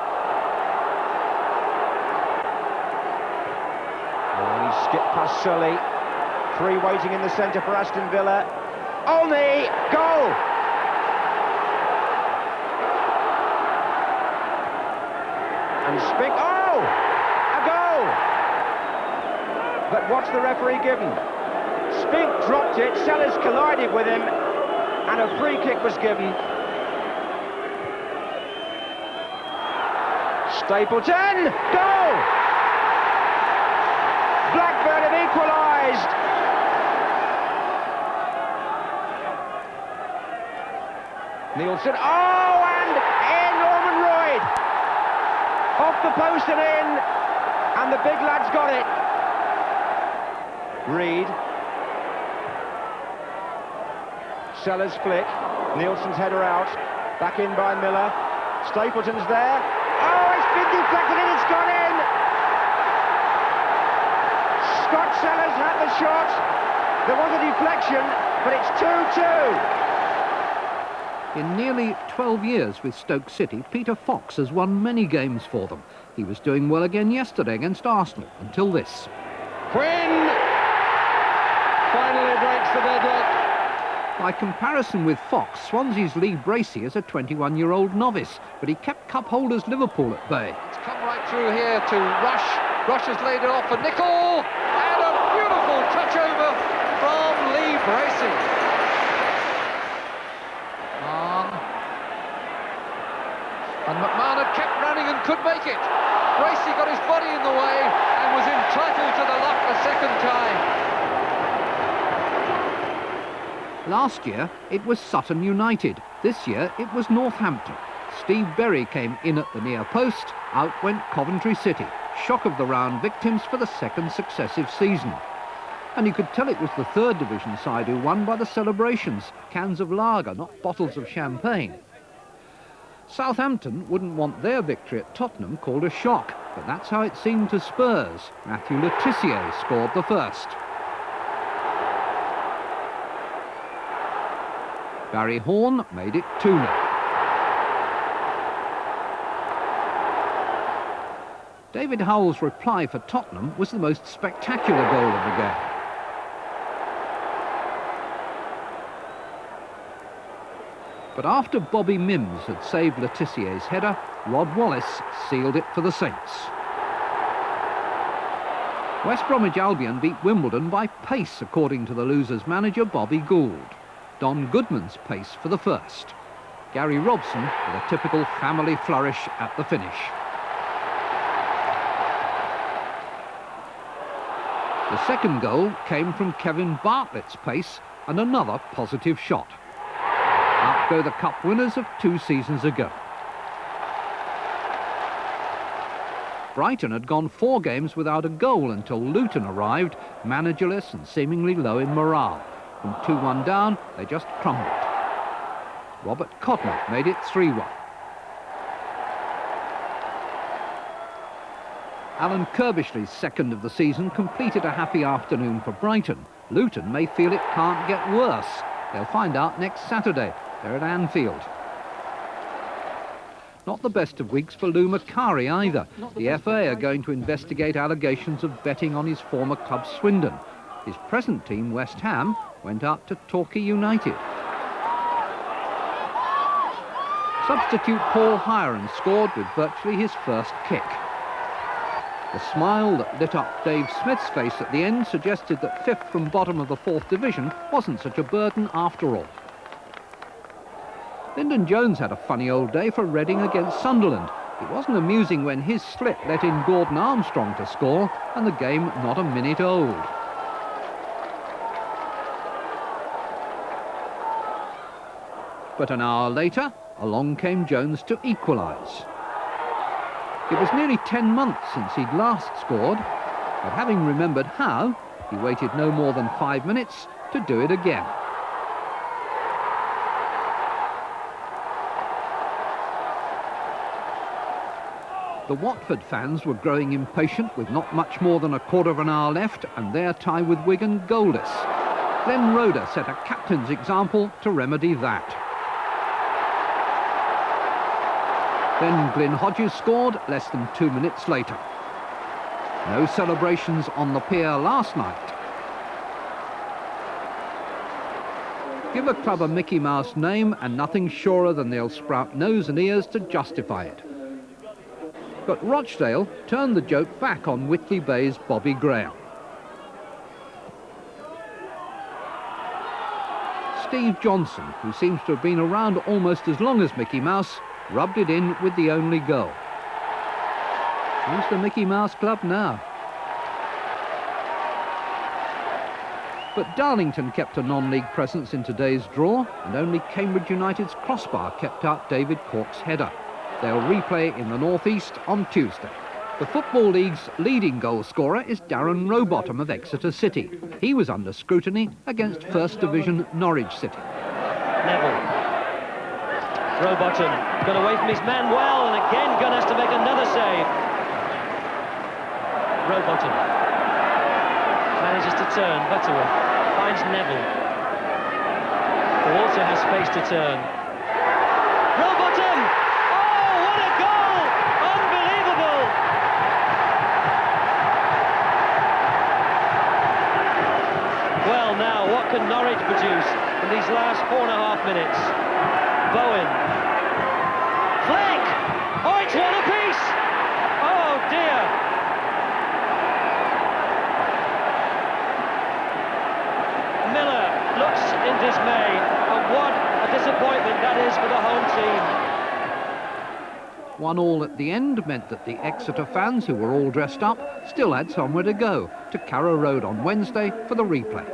Oh, he skipped past Sully. Three waiting in the centre for Aston Villa. On the goal! And Spink, oh! A goal! But what's the referee given? Spink dropped it, Sellers collided with him, and a free kick was given. Stapleton, goal! Blackburn have equalised. Nielsen, oh, and in Norman Royd! Off the post and in, and the big lad's got it. Reed. Sellers flick, Nielsen's header out, back in by Miller. Stapleton's there. Oh, it's been deflected and it's gone in! Scott Sellers had the shot. There was a deflection, but it's 2-2. In nearly 12 years with Stoke City, Peter Fox has won many games for them. He was doing well again yesterday against Arsenal, until this. Quinn finally breaks the deadlock. By comparison with Fox, Swansea's Lee Bracey is a 21-year-old novice, but he kept cup holders Liverpool at bay. It's come right through here to Rush. Rush has laid it off for Nicol, and a beautiful touch over from Lee Bracey. And McMahon had kept running and could make it. Bracey got his body in the way and was entitled to the luck the second time. Last year, it was Sutton United. This year, it was Northampton. Steve Berry came in at the near post, out went Coventry City. Shock of the round victims for the second successive season. And you could tell it was the third division side who won by the celebrations. Cans of lager, not bottles of champagne. Southampton wouldn't want their victory at Tottenham called a shock, but that's how it seemed to Spurs. Matthew Le Tissier scored the first. Barry Horn made it 2-0. David Howell's reply for Tottenham was the most spectacular goal of the game. But after Bobby Mims had saved Le Tissier's header, Rod Wallace sealed it for the Saints. West Bromwich Albion beat Wimbledon by pace, according to the losers' manager Bobby Gould. Don Goodman's pace for the first. Gary Robson with a typical family flourish at the finish. The second goal came from Kevin Bartlett's pace and another positive shot. Out go the cup winners of 2 seasons ago. Brighton had gone 4 games without a goal until Luton arrived, managerless and seemingly low in morale. From 2-1 down, they just crumbled. Robert Codner made it 3-1. Alan Kirbishley's second of the season completed a happy afternoon for Brighton. Luton may feel it can't get worse. They'll find out next Saturday. They're at Anfield. Not the best of weeks for Lou Macari either. The FA are going to investigate allegations of betting on his former club Swindon. His present team, West Ham, went out to Torquay United. Substitute Paul Hiron scored with virtually his first kick. The smile that lit up Dave Smith's face at the end suggested that 5th from bottom of the 4th division wasn't such a burden after all. Lyndon Jones had a funny old day for Reading against Sunderland. It wasn't amusing when his slip let in Gordon Armstrong to score, and the game not a minute old. But an hour later, along came Jones to equalise. It was nearly 10 months since he'd last scored, but having remembered how, he waited no more than 5 minutes to do it again. The Watford fans were growing impatient with not much more than a quarter of an hour left and their tie with Wigan goalless. Glenn Roeder set a captain's example to remedy that. Then Glyn Hodges scored less than 2 minutes later. No celebrations on the pier last night. Give a club a Mickey Mouse name and nothing surer than they'll sprout nose and ears to justify it. But Rochdale turned the joke back on Whitley Bay's Bobby Graham. Steve Johnson, who seems to have been around almost as long as Mickey Mouse, rubbed it in with the only goal. Who's the Mickey Mouse Club now? But Darlington kept a non-league presence in today's draw, and only Cambridge United's crossbar kept out David Cork's header. They'll replay in the North East on Tuesday. The Football League's leading goal scorer is Darren Rowbottom of Exeter City. He was under scrutiny against First Division Norwich City. Neville. Rowbottom got away from his man well, and again Gunn has to make another save. Rowbottom manages to turn. Butterworth finds Neville, who also has space to turn. Rowbottom! Oh, what a goal! Unbelievable! Well, now, what can Norwich produce in these last 4.5 minutes? Bowen. Flick! Oh, it's one apiece! Oh, dear! Miller looks in dismay, and what a disappointment that is for the home team. 1-1 at the end meant that the Exeter fans, who were all dressed up, still had somewhere to go, to Carrow Road on Wednesday for the replay.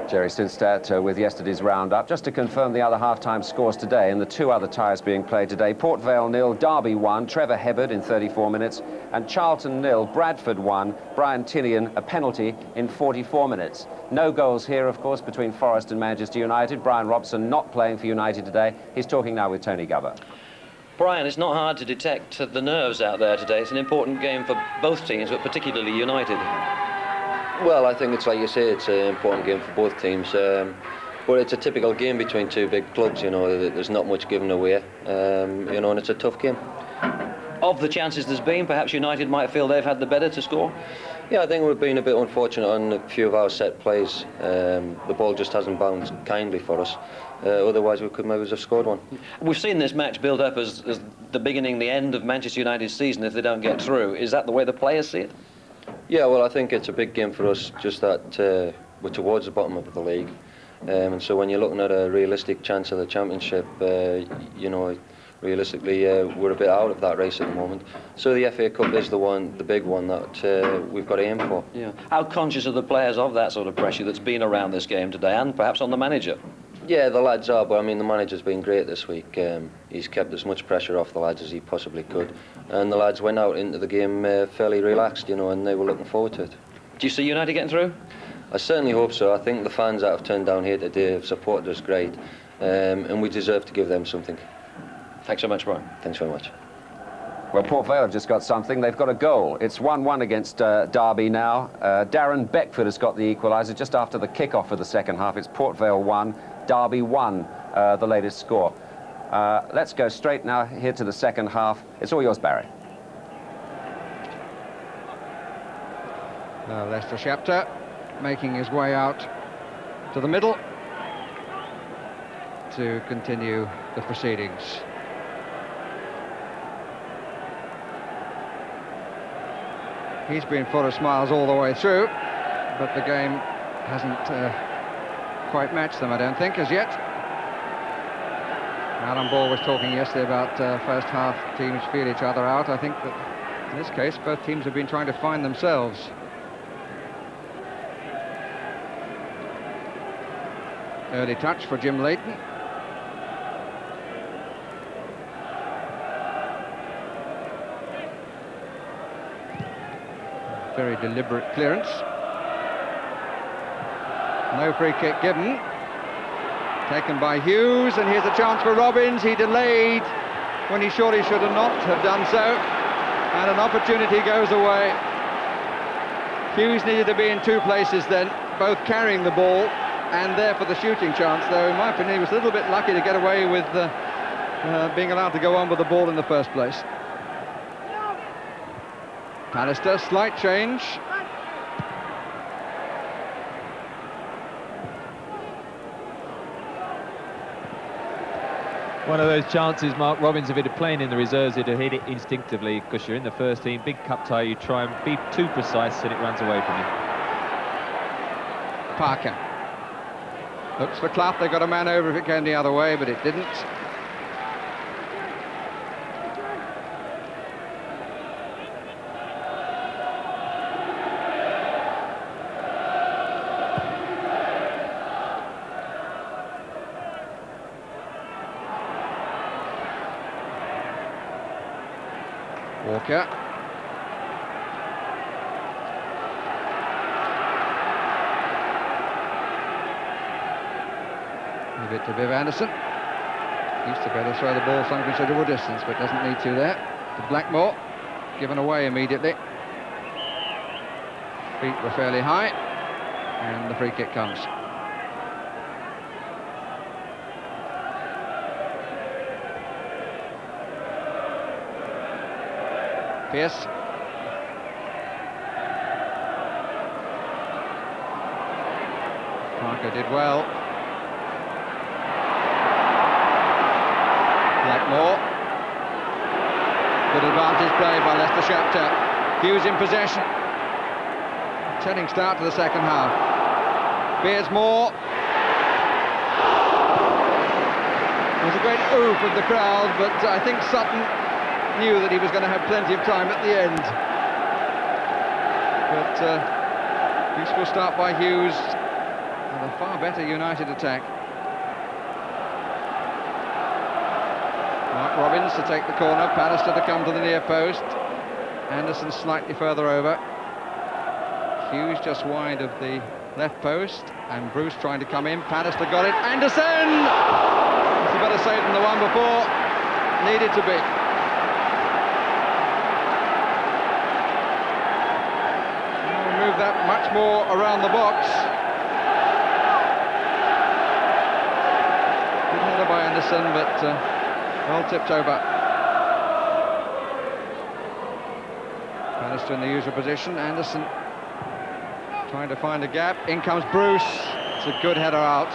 Jerry Sidstad with yesterday's roundup. Just to confirm the other half-time scores today and the two other ties being played today. Port Vale 0, Derby 1, Trevor Hebbard in 34 minutes, and Charlton 0, Bradford 1, Brian Tinian a penalty in 44 minutes. No goals here, of course, between Forest and Manchester United. Brian Robson not playing for United today. He's talking now with Tony Gubber. Brian, it's not hard to detect the nerves out there today. It's an important game for both teams, but particularly United. Well, I think it's like you say, it's an important game for both teams. But it's a typical game between two big clubs, you know, there's not much given away, you know, and it's a tough game. Of the chances there's been, perhaps United might feel they've had the better to score? Yeah, I think we've been a bit unfortunate on a few of our set plays. The ball just hasn't bounced kindly for us. Otherwise, we could maybe have scored one. We've seen this match build up as the beginning, the end of Manchester United's season if they don't get through. Is that the way the players see it? Yeah, well, I think it's a big game for us, just that we're towards the bottom of the league. And so when you're looking at a realistic chance of the championship, you know, realistically, we're a bit out of that race at the moment. So the FA Cup is the big one that we've got to aim for. Yeah. How conscious are the players of that sort of pressure that's been around this game today, and perhaps on the manager? Yeah, the lads are, but I mean, the manager's been great this week. He's kept as much pressure off the lads as he possibly could. And the lads went out into the game fairly relaxed, you know, and they were looking forward to it. Do you see United getting through? I certainly hope so. I think the fans that have turned down here today have supported us great, and we deserve to give them something. Thanks so much, Brian. Thanks very much. Well, Port Vale have just got something. They've got a goal. It's 1-1 against Derby now. Darren Beckford has got the equaliser just after the kick-off of the second half. It's Port Vale 1, Derby 1, the latest score. Let's go straight now here to the second half. It's all yours, Barry. Leicester Shapter making his way out to the middle to continue the proceedings. He's been full of smiles all the way through, but the game hasn't quite matched them, I don't think, as yet. Alan Ball was talking yesterday about first half teams feel each other out. I think that in this case both teams have been trying to find themselves. Early touch for Jim Leighton. Very deliberate clearance. No free kick given. Taken by Hughes, and here's a chance for Robbins. He delayed when he surely should have not have done so, and an opportunity goes away. Hughes needed to be in two places then, both carrying the ball and there for the shooting chance, though in my opinion he was a little bit lucky to get away with being allowed to go on with the ball in the first place. Pallister, slight change. One of those chances, Mark Robbins, if he'd have played in the reserves, he'd have hit it instinctively, because you're in the first team, big cup tie, you try and be too precise and it runs away from you. Parker looks for Clough. They got a man over if it came the other way, but it didn't. Walker. Leave it to Viv Anderson. Used to be able to throw the ball some considerable distance, but doesn't need to there. To Blackmore. Given away immediately. Feet were fairly high. And the free kick comes. Pearce. Parker did well. Blackmore. Good advantage play by Leicester Shakhtar. Hughes in possession. Telling start to the second half. Beersmore. It was a great oof of the crowd, but I think Sutton knew that he was going to have plenty of time at the end. But useful start by Hughes and a far better United attack. Mark Robbins to take the corner, Pallister to come to the near post. Anderson slightly further over. Hughes just wide of the left post, and Bruce trying to come in. Pallister got it. Anderson! It's a better save than the one before. Needed to be. Move that much more around the box. Good header by Anderson, but well tipped over. Pallister in the usual position. Anderson trying to find a gap. In comes Bruce. It's a good header out.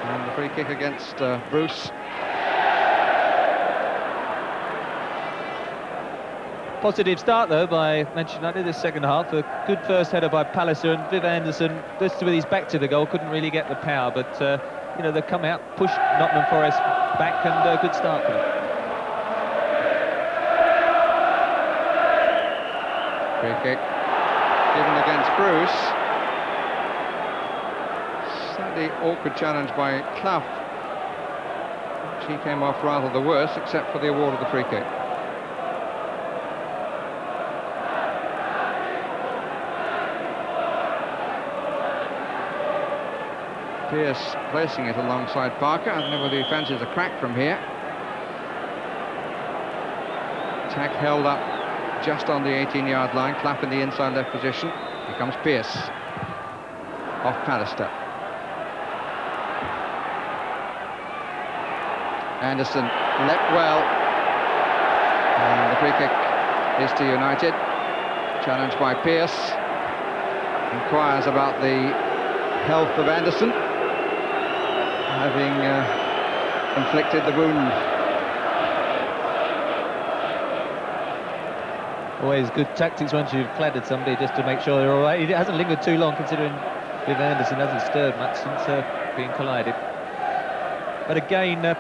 And the free kick against Bruce. Positive start, though, by Manchester United this second half. A good first header by Pallister, and Viv Anderson, just with his back to the goal, couldn't really get the power. But, you know, they've come out, pushed Nottingham Forest back, and a good start for them. Free kick given against Bruce. Slightly awkward challenge by Clough. He came off rather the worse, except for the award of the free kick. Pearce placing it alongside Parker. I don't know whether he fancies a crack from here. Attack held up just on the 18-yard line. Clough in the inside left position. Here comes Pearce. Off Pallister. Anderson leapt well. And the free kick is to United. Challenged by Pearce. Inquires about the health of Anderson, having inflicted the wound. Always good tactics once you've clattered somebody, just to make sure they're all right. He hasn't lingered too long, considering Viv Anderson hasn't stirred much since being collided. But again,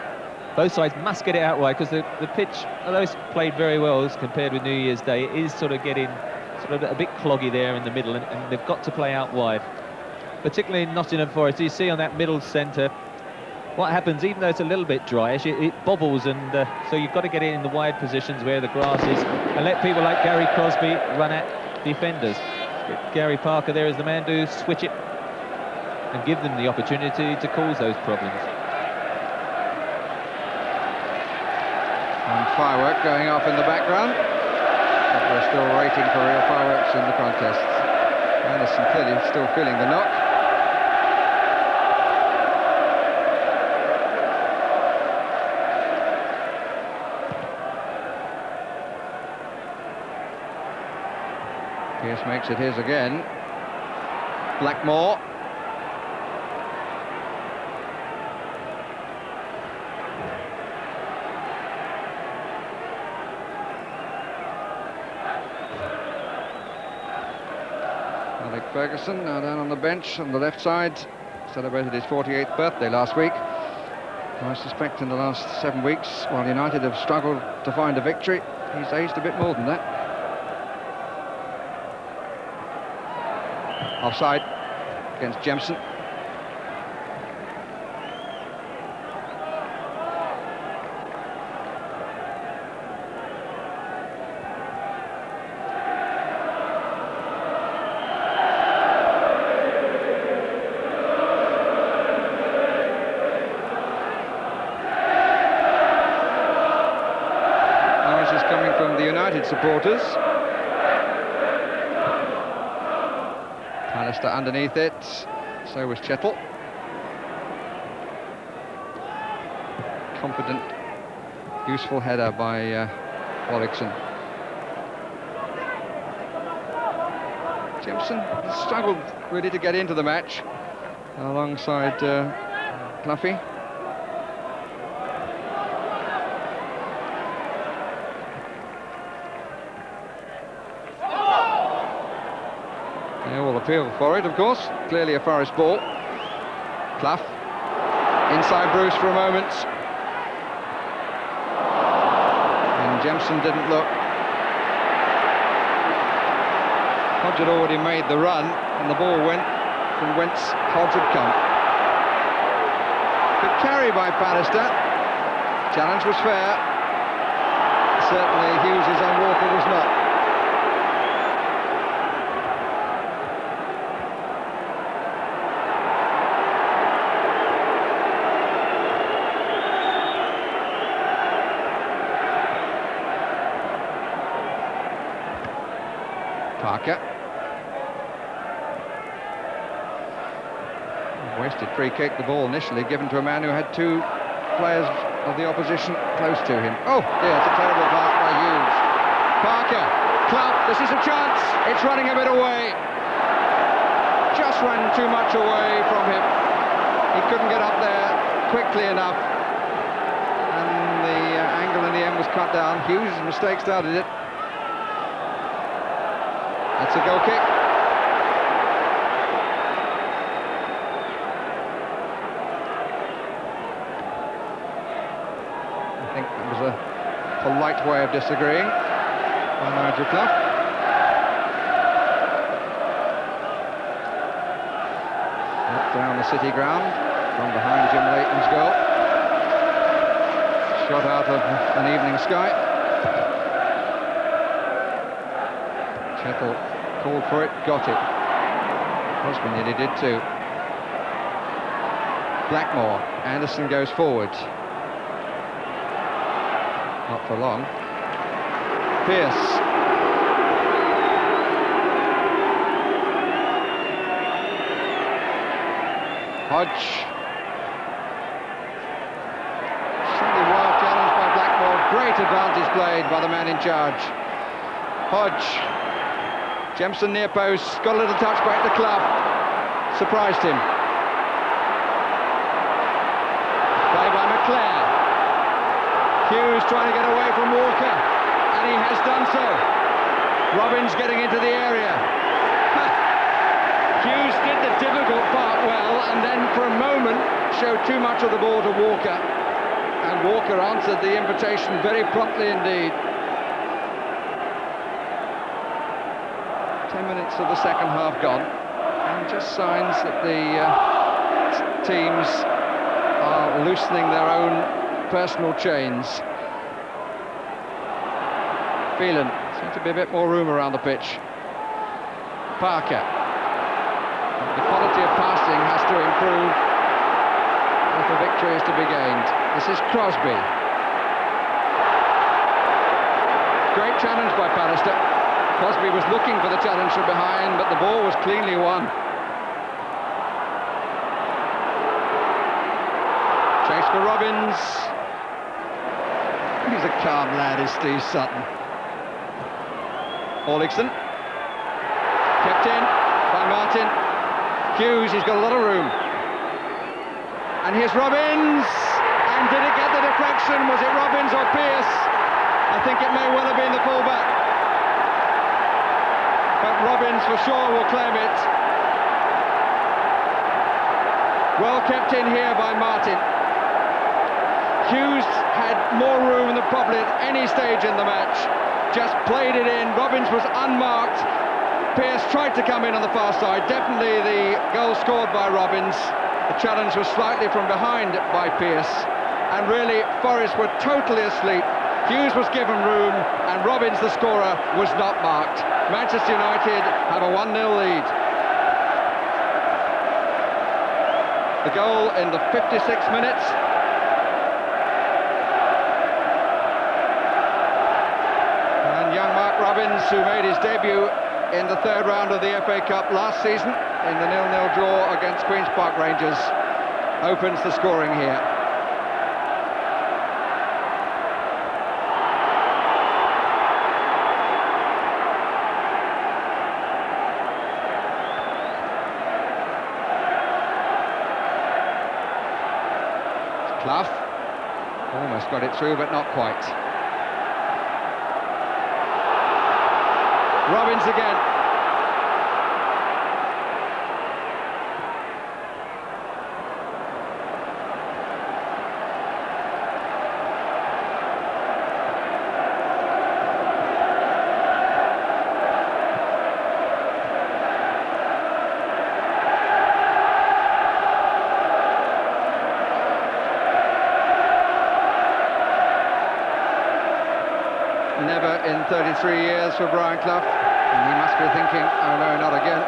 both sides must get it out wide, because the pitch, although it's played very well as compared with New Year's Day, it is sort of getting sort of a bit cloggy there in the middle, and they've got to play out wide. Particularly in Nottingham Forest, you see on that middle centre, what happens, even though it's a little bit dryish, it bobbles, and so you've got to get it in the wide positions where the grass is, and let people like Gary Crosby run at defenders. But Gary Parker there is the man to switch it and give them the opportunity to cause those problems. And firework going off in the background, but we're still waiting for real fireworks in the contest. Anderson clearly still feeling the knock. Pierce makes it his again. Blackmore. Alec Ferguson now down on the bench on the left side. Celebrated his 48th birthday last week. I suspect in the last 7 weeks, while United have struggled to find a victory, he's aged a bit more than that. Offside against Jemson. Noise is coming from the United supporters. Alistair underneath it, so was Chettle. Confident, useful header by Warwickson. Jemson struggled really to get into the match alongside Cloughie. They will appeal for it, of course. Clearly a Forest ball. Clough. Inside Bruce for a moment. And Jemson didn't look. Hodge had already made the run, and the ball went from whence Hodge had come. Good carry by Pallister. Challenge was fair. Certainly Hughes' on Walker was not. Parker. Wasted free kick, the ball initially given to a man who had 2 players of the opposition close to him. Oh dear, it's a terrible pass by Hughes. Parker, Clough, this is a chance. It's running a bit away. Just ran too much away from him. He couldn't get up there quickly enough. And the angle in the end was cut down. Hughes' mistake started it. That's a goal kick. I think it was a polite way of disagreeing by Nigel Clough. Up down the City ground from behind Jim Leighton's goal. Shot out of an evening sky. Chettle called for it, got it. Crosby nearly did too. Blackmore, Anderson goes forward. Not for long. Pierce. Hodge. Slightly wild challenge by Blackmore. Great advantage played by the man in charge. Hodge. Jemson near post, got a little touch back to Clough. Surprised him. Play by McClare. Hughes trying to get away from Walker, and he has done so. Robbins getting into the area. Hughes did the difficult part well, and then for a moment showed too much of the ball to Walker, and Walker answered the invitation very promptly indeed. 10 minutes of the second half gone, and just signs that the teams are loosening their own personal chains. Phelan, seems to be a bit more room around the pitch. Parker. The quality of passing has to improve if a victory is to be gained. This is Crosby. Great challenge by Pallister. Crosby was looking for the challenge from behind, but the ball was cleanly won. Chase for Robbins. He's a calm lad, is Steve Sutton. Orlickson. Kept in by Martin. Hughes, he's got a lot of room. And here's Robbins. And did it get the deflection? Was it Robbins or Pearce? I think it may well have been the fullback. But Robbins for sure will claim it. Well kept in here by Martin. Hughes had more room than probably at any stage in the match. Just played it in. Robbins was unmarked. Pearce tried to come in on the far side. Definitely the goal scored by Robbins. The challenge was slightly from behind by Pearce. And really, Forest were totally asleep. Hughes was given room, and Robbins, the scorer, was not marked. Manchester United have a 1-0 lead. The goal in the 56th minute. And young Mark Robbins, who made his debut in the third round of the FA Cup last season in the 0-0 draw against Queen's Park Rangers, opens the scoring here. Clough almost got it through, but not quite. Robbins again. Never in 33 years for Brian Clough, and he must be thinking, oh no, not again.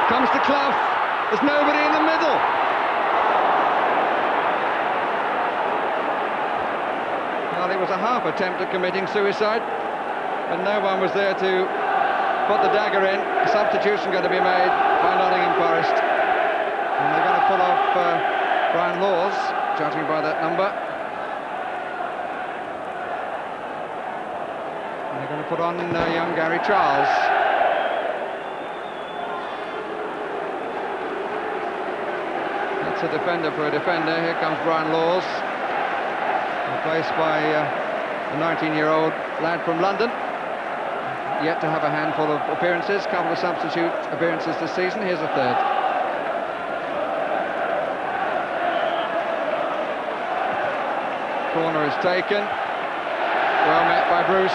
Comes to Clough, there's nobody in the middle. Well, it was a half attempt at committing suicide, but no one was there to put the dagger in. A substitution going to be made by Nottingham Forest. And they're going to pull off Brian Laws, judging by that number. And they're going to put on young Gary Charles. That's a defender for a defender. Here comes Brian Laws, replaced by a 19-year-old lad from London. Yet to have a handful of appearances, couple of substitute appearances this season. Here's a third. Corner is taken. Well met by Bruce.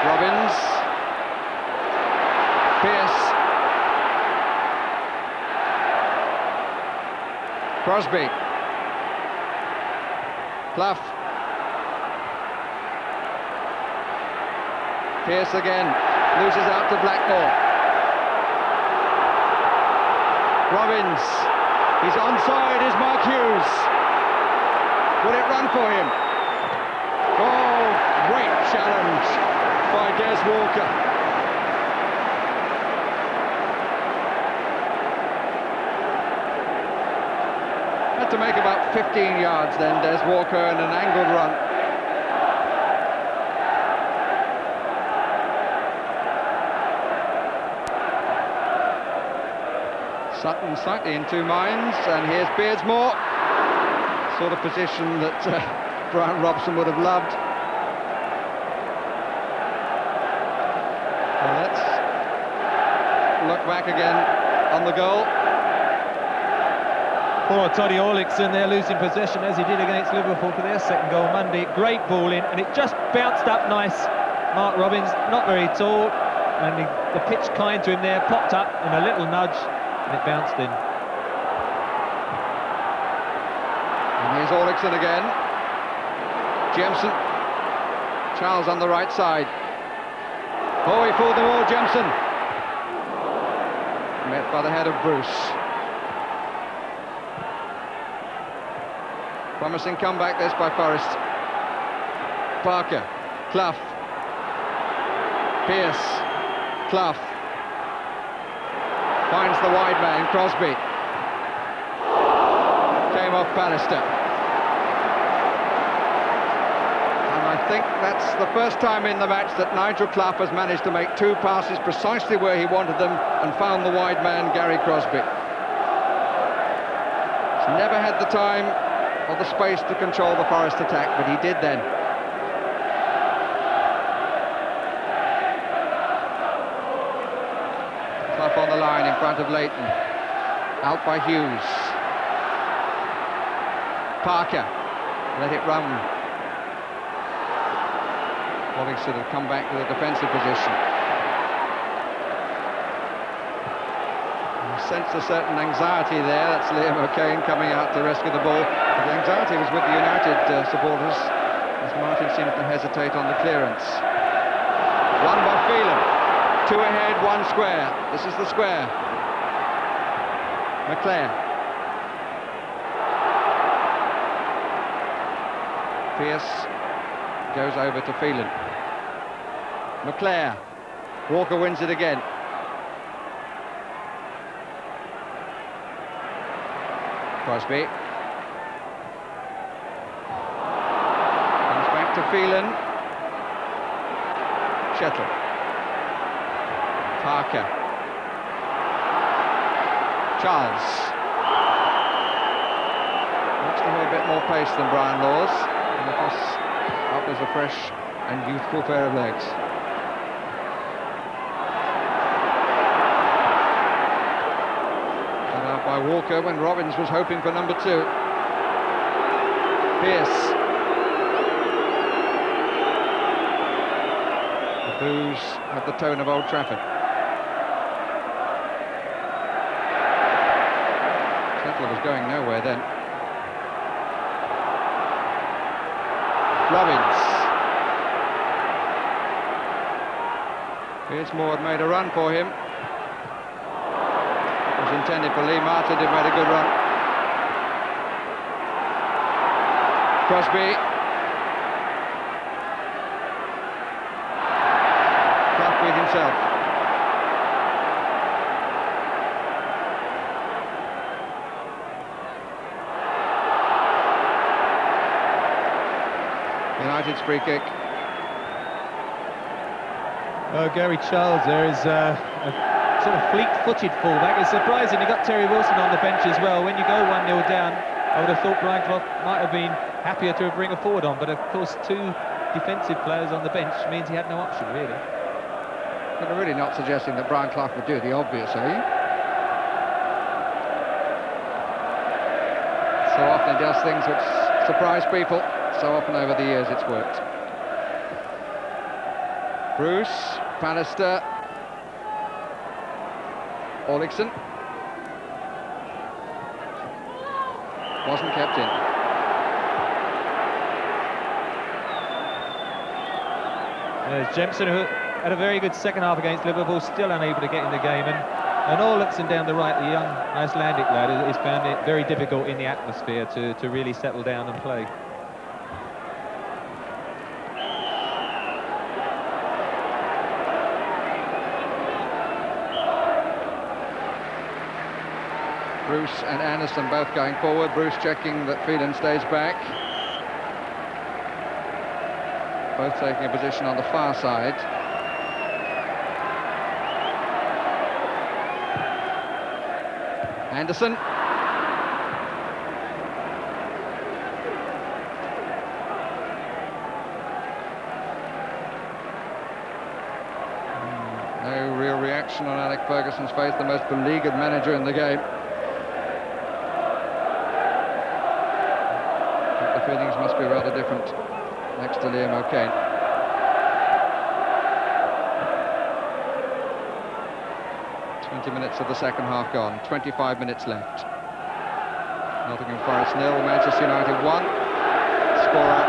Robbins. Pearce. Crosby. Clough. Pearce again. Loses out to Blackmore. Robbins. He's onside, is Mark Hughes. Will it run for him? Oh, great challenge by Des Walker. Had to make about 15 yards then, Des Walker, and an angled run. Sutton slightly in two minds, and here's Beardsmore. Sort of position that Brian Robson would have loved. back again on the goal. Poor Toddy Orlickson, they're losing possession as he did against Liverpool for their second goal Monday. Great ball in, and it just bounced up nice. Mark Robins, not very tall, and the pitch kind to him there, popped up in a little nudge, and it bounced in. And here's Orlickson again. Jemson. Charles on the right side. Oh, he pulled them all, Jemson. Met by the head of Bruce. Promising comeback this by Forest. Parker. Clough. Pearce. Clough. Finds the wide man, Crosby. Came off Bannister. And I think that's the first time in the match that Nigel Clough has managed to make two passes precisely where he wanted them and found the wide man, Gary Crosby. He's never had the time or the space to control the Forest attack, but he did then. Clough on the line in front of Leighton. Out by Hughes. Parker. Let it run. Livingston had come back to the defensive position. I sensed a certain anxiety there. That's Liam O'Kane coming out to rescue the ball. But the anxiety was with the United supporters, as Martin seems to hesitate on the clearance. Won by Phelan. Two ahead, one square. This is the square. McClare. Pearce goes over to Phelan. McClare. Walker wins it again. Crosby. Comes back to Phelan. Shettle. Parker. Charles. Looks to have a bit more pace than Brian Laws. And of course, offers a fresh and youthful pair of legs. Cut out by Walker when Robbins was hoping for number 2. Pearce. The boos have the tone of Old Trafford. Settler was going nowhere then. Robbins. Beardsmore had made a run for him. It was intended for Lee Martin, who made a good run. Crosby. Clough with himself. United's free kick. Gary Charles there is a sort of fleet-footed fullback. It's surprising he got Terry Wilson on the bench as well. When you go 1-0 down, I would have thought Brian Clough might have been happier to bring a forward on, but of course 2 defensive players on the bench means he had no option really. But we're really not suggesting that Brian Clough would do the obvious, are you? So often he does things which surprise people. So often over the years it's worked. Bruce, Bannister, Orlickson. Wasn't kept in. There's Jemson, who had a very good second half against Liverpool, still unable to get in the game. And Orlickson down the right, the young Icelandic lad, has found it very difficult in the atmosphere to really settle down and play. Bruce and Anderson both going forward. Bruce checking that Phelan stays back. Both taking a position on the far side. Anderson. No No real reaction on Alec Ferguson's face, the most beleaguered manager in the game. But the feelings must be rather different next to Liam O'Kane. Minutes of the second half gone, 25 minutes left. Nottingham Forest 0, Manchester United 1. Scorer,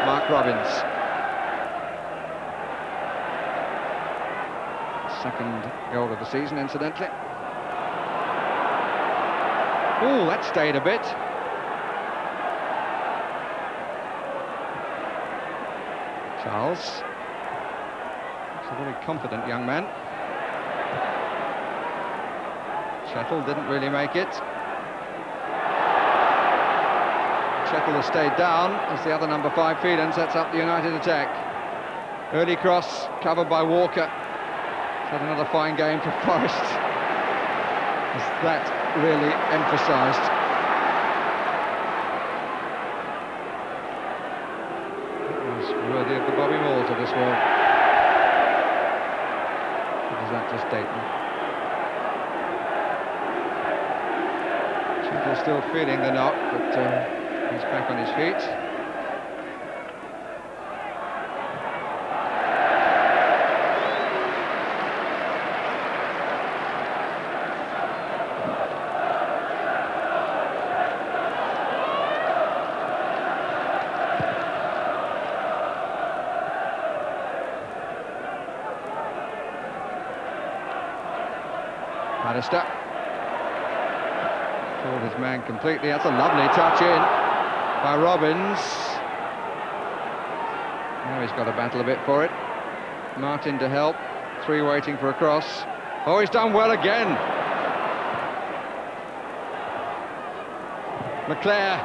Mark Robbins. Second goal of the season, incidentally. Oh, that stayed a bit. Charles. He's a very confident young man. Chettle didn't really make it. Chettle has stayed down as the other number 5 Phelan sets up the United attack. Early cross covered by Walker. Had another fine game for Forest. Is that really emphasised? It was worthy of the Bobby Moores of this world. Or does that just date them? Chettle's still feeling the knock, but he's back on his feet. Bannister. Fooled his man completely. That's a lovely touch in by Robbins. Now he's got to battle a bit for it. Martin to help. 3 waiting for a cross. Oh, he's done well again. McClare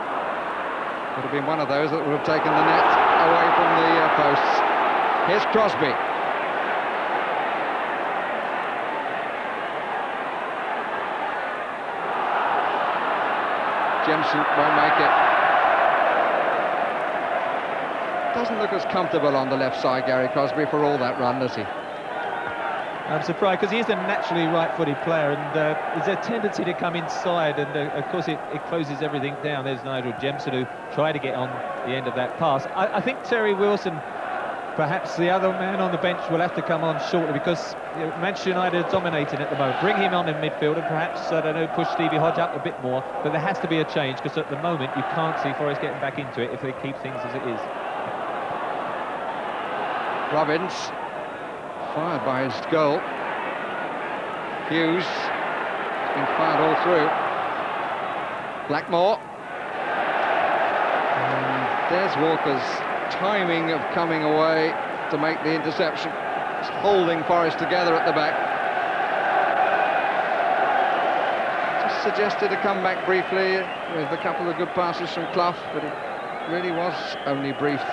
would have been one of those that would have taken the net away from the posts. Here's Crosby. Jemson won't make it. Doesn't look as comfortable on the left side, Gary Crosby, for all that run, does he? I'm surprised, because he's a naturally right-footed player, and there's a tendency to come inside, and of course it closes everything down. There's Nigel Jemson, who tried to get on the end of that pass. I think Terry Wilson, perhaps the other man on the bench, will have to come on shortly, because Manchester United are dominating at the moment. Bring him on in midfield and perhaps, I don't know, push Stevie Hodge up a bit more, but there has to be a change, because at the moment you can't see Forest getting back into it if they keep things as it is. Robbins, fired by his goal. Hughes, has been fired all through. Blackmore. And there's Walker's timing of coming away to make the interception. It's holding Forest together at the back. Just suggested a comeback briefly with a couple of good passes from Clough, but it really was only brief.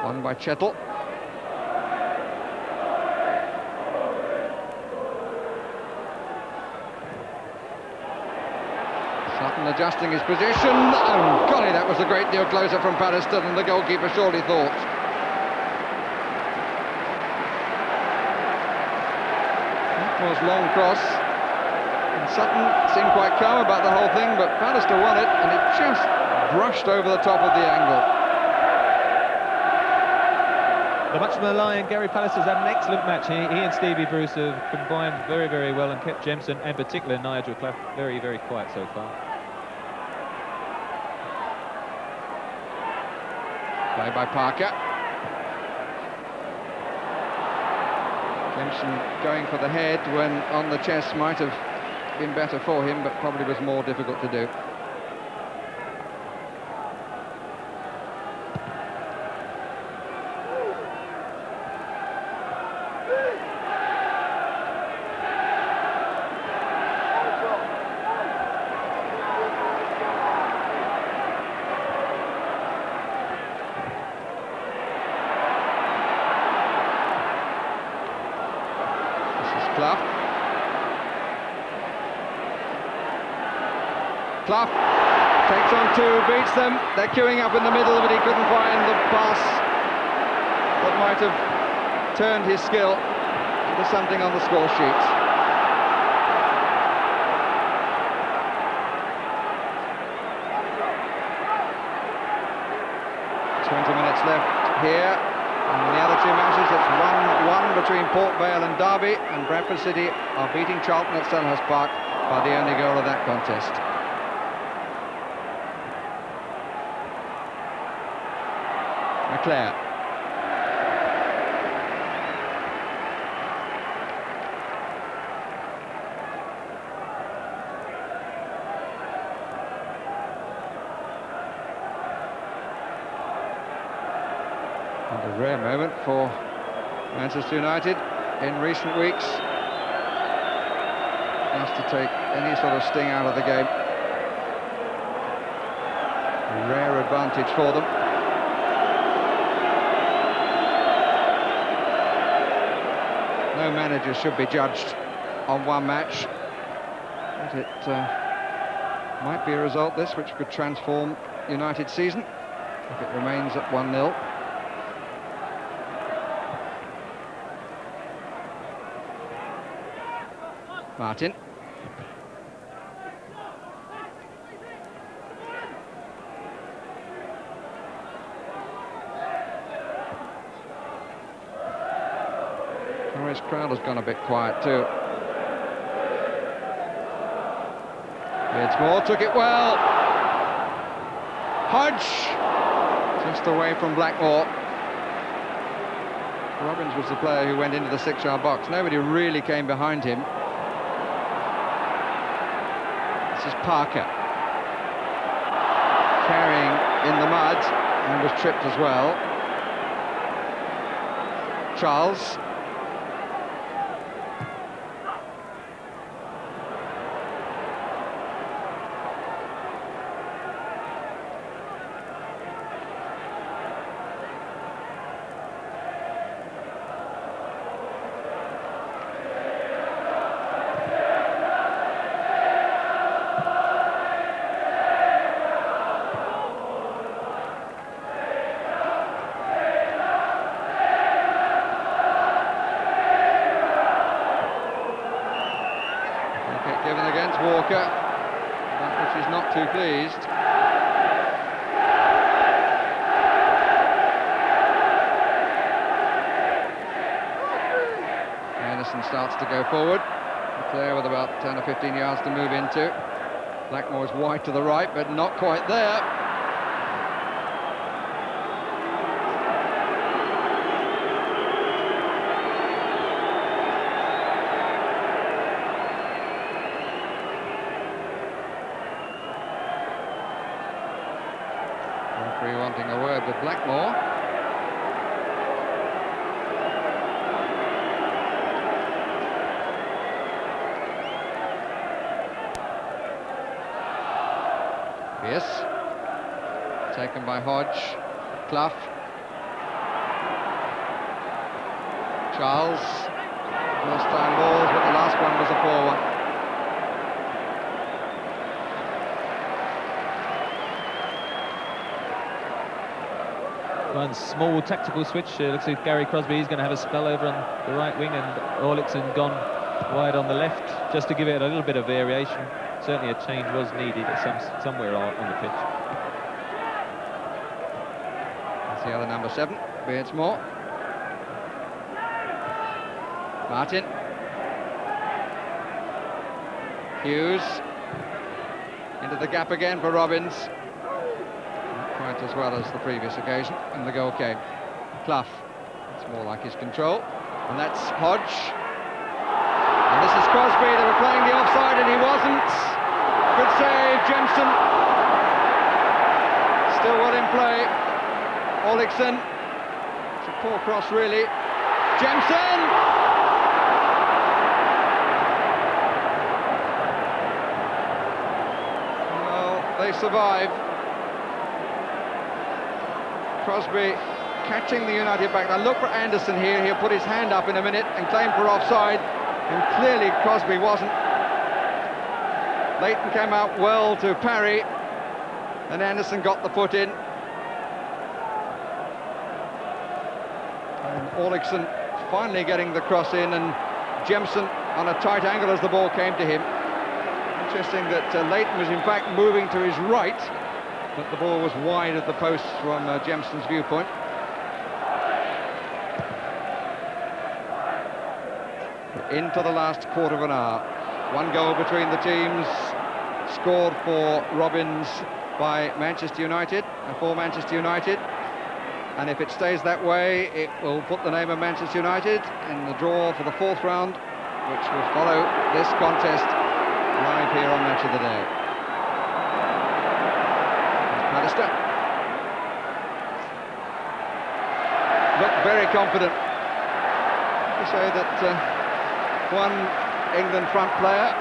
Won by Chettle. Sutton adjusting his position. Oh, golly, that was a great deal closer from Pallister than the goalkeeper surely thought. That was long cross. And Sutton seemed quite calm about the whole thing, but Pallister won it, and it just brushed over the top of the angle. The much maligned Gary Pallister's had an excellent match. He and Stevie Bruce have combined very, very well and kept Jemson, and particularly Nigel Clough, very, very quiet so far. Play by Parker. Jemson going for the head when on the chest might have been better for him, but probably was more difficult to do. Clough takes on 2, beats them. They're queuing up in the middle, but he couldn't find the pass that might have turned his skill into something on the score sheet. Minutes left here, and in the other two matches it's 1-1 between Port Vale and Derby, and Bradford City are beating Charlton at Selhurst Park by the only goal of that contest. McClare. And a rare moment for Manchester United in recent weeks. Has to take any sort of sting out of the game. A rare advantage for them. No manager should be judged on one match, but it might be a result this which could transform United's season if it remains at 1-0. Martin. Forest crowd has gone a bit quiet too. Beardsmore took it well. Hodge just away from Blackmore. Robbins was the player who went into the 6-yard box. Nobody really came behind him. This is Parker, carrying in the mud, and was tripped as well. Charles. Given against Walker, about which he's not too pleased. Anderson starts to go forward. McClare with about 10 or 15 yards to move into. Blackmore's wide to the right, but not quite there. Referee wanting a word with Blackmore. Yes. Taken by Hodge. Clough. Charles. First time balls, but the last one was a poor one. One small tactical switch. Looks like Gary Crosby is going to have a spell over on the right wing, and Orlickson gone wide on the left, just to give it a little bit of variation. Certainly a change was needed at somewhere on the pitch. That's the other number 7, Beardsmore. Martin. Hughes. Into the gap again for Robbins. Quite as well as the previous occasion, and the goal came. Clough, it's more like his control, and that's Hodge. And this is Crosby. They were playing the offside and he wasn't. Good save, Jemson. Still well in play. Orlickson. It's a poor cross really. Jemson! Well, they survive. Crosby catching the United back. Now look for Anderson here. He'll put his hand up in a minute and claim for offside. And clearly Crosby wasn't. Leighton came out well to parry. And Anderson got the foot in. And Orlickson finally getting the cross in, and Jemson on a tight angle as the ball came to him. Interesting that Leighton was in fact moving to his right, but the ball was wide of the post from Jemson's viewpoint. Into the last quarter of an hour. One goal between the teams, scored for Robins by Manchester United, for Manchester United. And if it stays that way, it will put the name of Manchester United in the draw for the fourth round, which will follow this contest live here on Match of the Day. Pallister. Looked very confident. To say that one England front player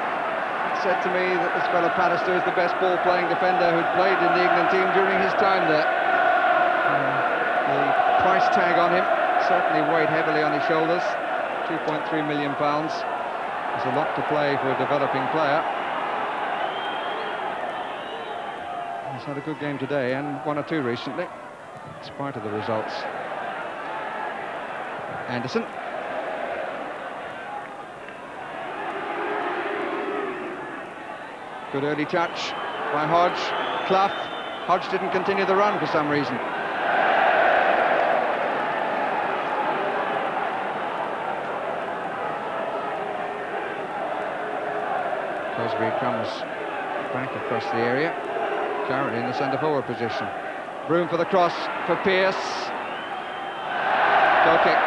said to me that this fellow Pallister is the best ball-playing defender who'd played in the England team during his time there. The price tag on him certainly weighed heavily on his shoulders. £2.3 million. It's a lot to play for a developing player. He's had a good game today, and one or two recently, in spite of the results. Anderson. Good early touch by Hodge. Clough. Hodge didn't continue the run for some reason. Cosby comes back across the area, currently in the centre forward position. Room for the cross for Pearce. Goal kick.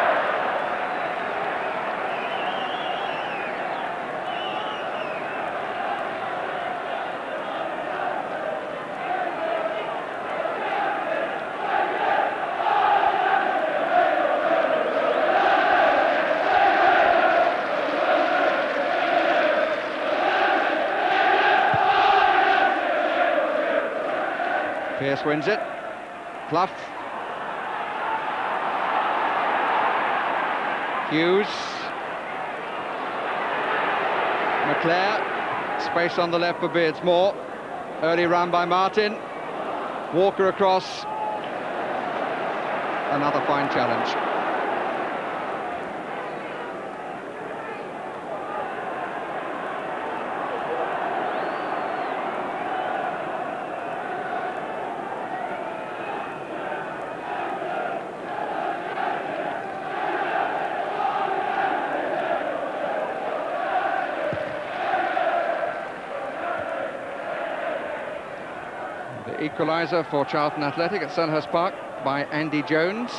Pearce wins it. Clough. Hughes. McClare. Space on the left for Beardsmore. Early run by Martin. Walker across. Another fine challenge. Equaliser for Charlton Athletic at Selhurst Park by Andy Jones.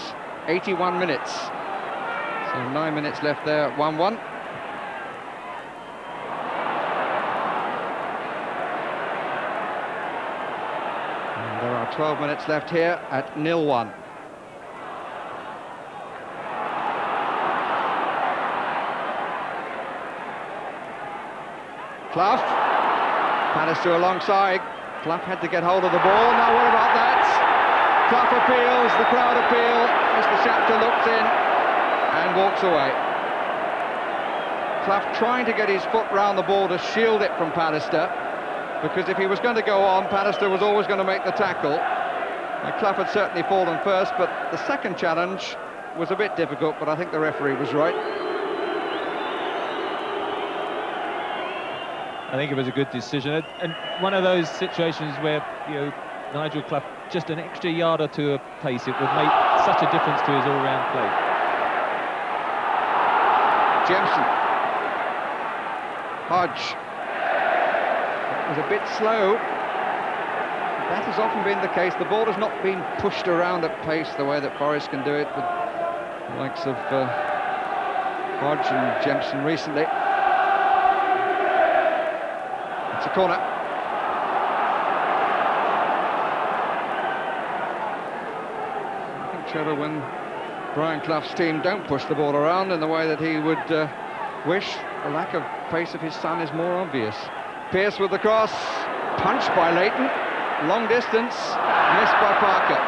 81 minutes. So 9 minutes left there at 1-1. And there are 12 minutes left here at 0-1. Clough. Pallister alongside. Clough had to get hold of the ball. Now what about that? Clough appeals, the crowd appeal. Mr. Shapter looks in and walks away. Clough trying to get his foot round the ball to shield it from Pallister, because if he was going to go on, Pallister was always going to make the tackle. And Clough had certainly fallen first, but the second challenge was a bit difficult, but I think the referee was right. I think it was a good decision, and one of those situations where, you know, Nigel Clough, just an extra yard or two of pace, it would make such a difference to his all-round play. Jemson. Hodge. It was a bit slow. That has often been the case. The ball has not been pushed around at pace the way that Forest can do it, with the likes of Hodge and Jemson recently. It's a corner. I think, Trevor, when Brian Clough's team don't push the ball around in the way that he would wish, the lack of pace of his son is more obvious. Pearce with the cross, punched by Leighton, long distance, missed by Parker.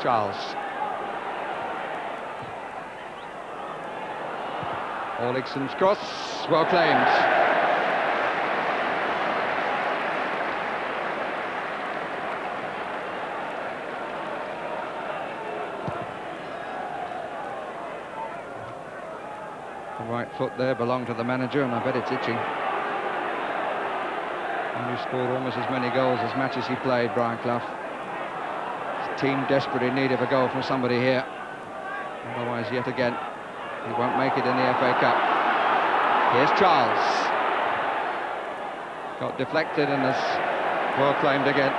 Charles. Orlickson's cross, well claimed. The right foot there belonged to the manager, and I bet it's itching. And he scored almost as many goals as matches he played, Brian Clough. His team desperately in need of a goal from somebody here. Otherwise, yet again, he won't make it in the FA Cup. Here's Charles. Got deflected and has well claimed again.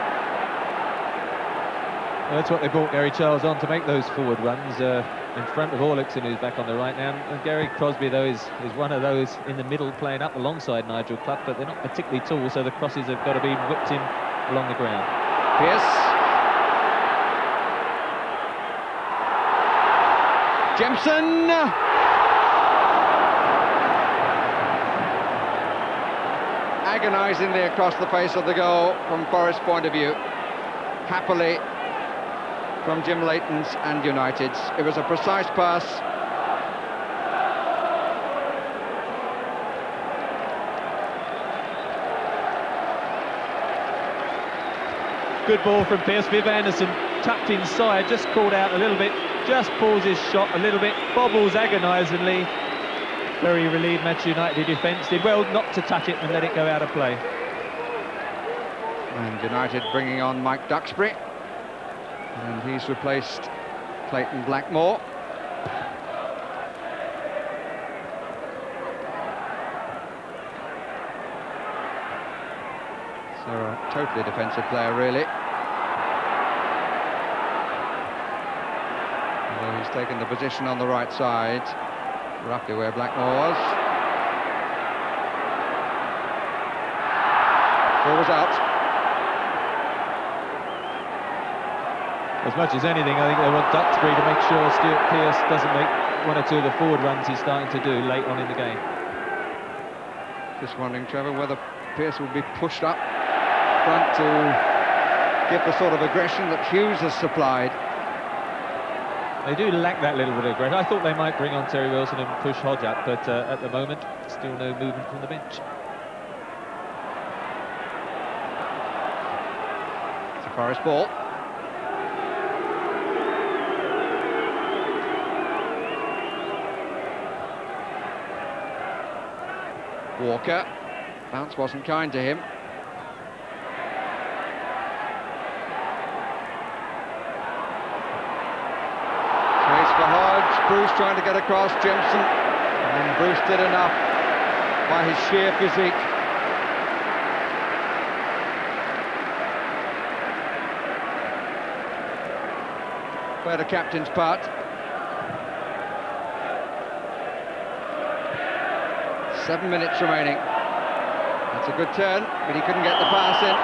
Well, that's what they brought Gary Charles on, to make those forward runs in front of Orlickson, who's back on the right now. And Gary Crosby, though, is one of those in the middle playing up alongside Nigel Clough, but they're not particularly tall, so the crosses have got to be whipped in along the ground. Pearce. Jemson. Agonisingly across the face of the goal from Forest's point of view. Happily from Jim Leighton's and United's. It was a precise pass. Good ball from Pearce. Viv Anderson tucked inside, just called out a little bit, just pulls his shot a little bit, bobbles agonisingly. Very relieved Manchester United defence. Did well not to touch it and let it go out of play. And United bringing on Mike Duxbury. And he's replaced Clayton Blackmore. So a totally defensive player, really. Although he's taken the position on the right side, roughly where Blackmore was. Ball was out. As much as anything, I think they want Duxbury to make sure Stuart Pearce doesn't make one or two of the forward runs he's starting to do late on in the game. Just wondering, Trevor, whether Pearce will be pushed up front to give the sort of aggression that Hughes has supplied. They do lack that little bit of aggression. I thought they might bring on Terry Wilson and push Hodge up, but at the moment, still no movement from the bench. It's a Forest ball. Walker. Bounce wasn't kind to him. Space for Hodge. Bruce trying to get across. Jemson. And Bruce did enough by his sheer physique. Play the captain's part. 7 minutes remaining. That's a good turn, but he couldn't get the pass in.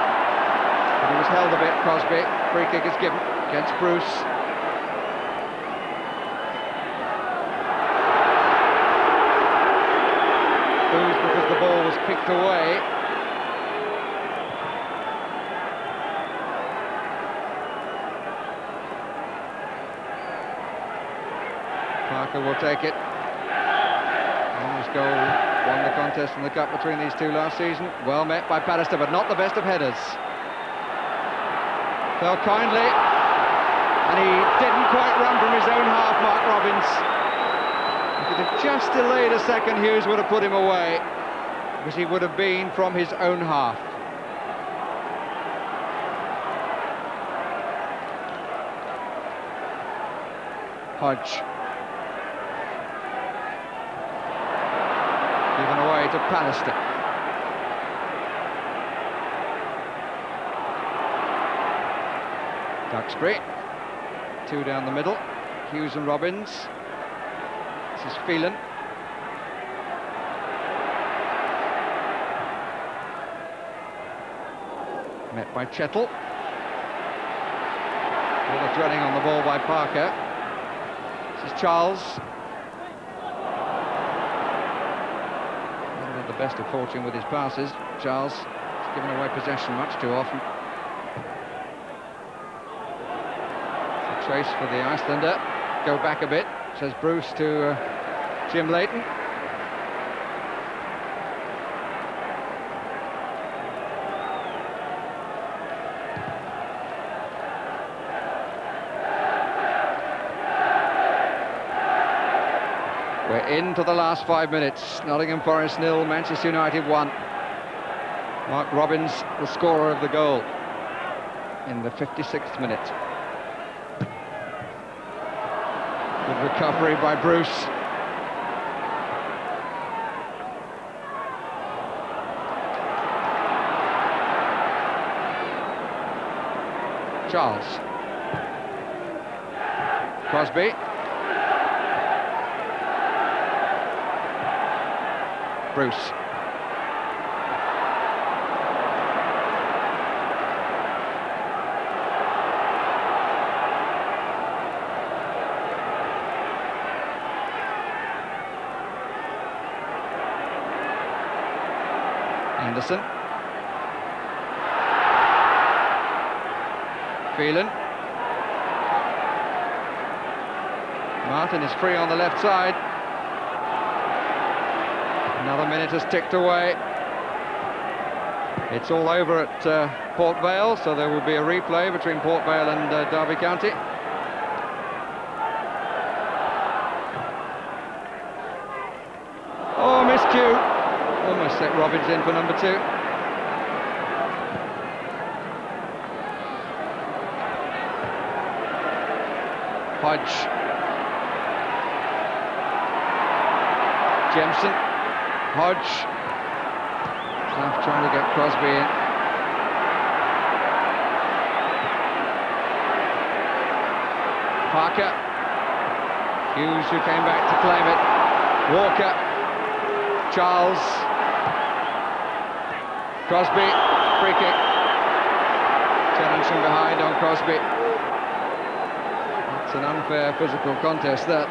But he was held a bit, Crosby. Free kick is given against Bruce. Booze because the ball was kicked away. Parker will take it. Longest goal. Won the contest in the cup between these two last season. Well met by Pallister, but not the best of headers. Fell kindly, and he didn't quite run from his own half, Mark Robbins. If he'd have just delayed a second, Hughes would have put him away, because he would have been from his own half. Hodge. Given away to Pallister. Duxbury. Two down the middle. Hughes and Robbins. This is Phelan. Met by Chettle. All the dwelling on the ball by Parker. This is Charles. Not the best of fortune with his passes. Charles has given away possession much too often. It's a chase for the Icelander. Go back a bit, says Bruce to Jim Leighton. Where We're into the last 5 minutes. Nottingham Forest 0, Manchester United 1. Mark Robbins, the scorer of the goal in the 56th minute. Good recovery by Bruce. Charles. Crosby. Bruce. Anderson. Phelan. Martin is free on the left side. Another minute has ticked away. It's all over at Port Vale, so there will be a replay between Port Vale and Derby County. Oh, miscue. Almost set Robbins in for number 2. Hodge. Jemson. Hodge. Clough trying to get Crosby in. Parker. Hughes, who came back to claim it. Walker. Charles. Crosby. Free kick. Challenge from behind on Crosby. It's an unfair physical contest, that.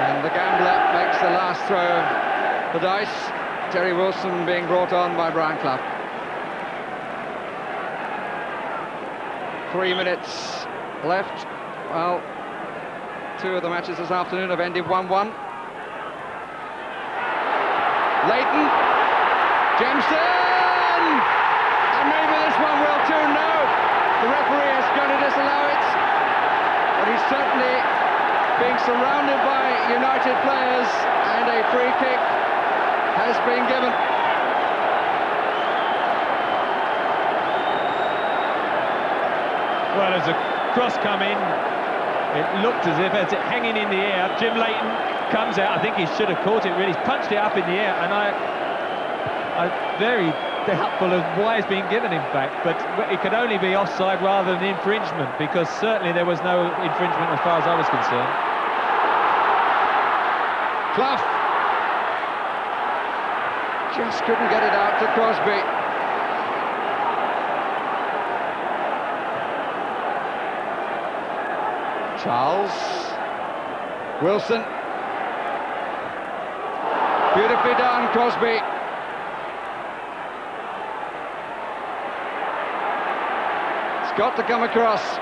And the gambler makes the last throw of the dice. Terry Wilson being brought on by Brian Clough. 3 minutes left. Well, 2 of the matches this afternoon have ended 1-1. Leighton. Jemson! And maybe this one will too. No! The referee is going to disallow it. But he's certainly being surrounded by United players, and a free kick has been given. Well, as a cross come in, it looked as if it's hanging in the air. Jim Leighton comes out. I think he should have caught it, really. He's punched it up in the air, and I'm very doubtful of why it's been given, in fact, but it could only be offside rather than infringement, because certainly there was no infringement as far as I was concerned. Clough just couldn't get it out to Crosby. Charles. Wilson. Beautifully done, Crosby. It's got to come across.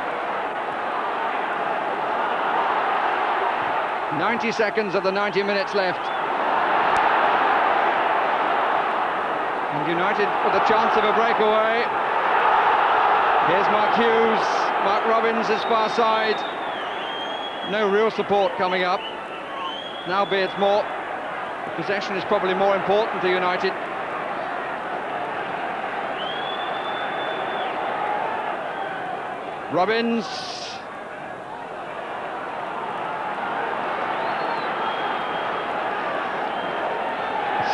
90 seconds of the 90 minutes left. And United with a chance of a breakaway. Here's Mark Hughes. Mark Robbins is far side. No real support coming up. Now Beardsmore. Possession is probably more important to United. Robbins.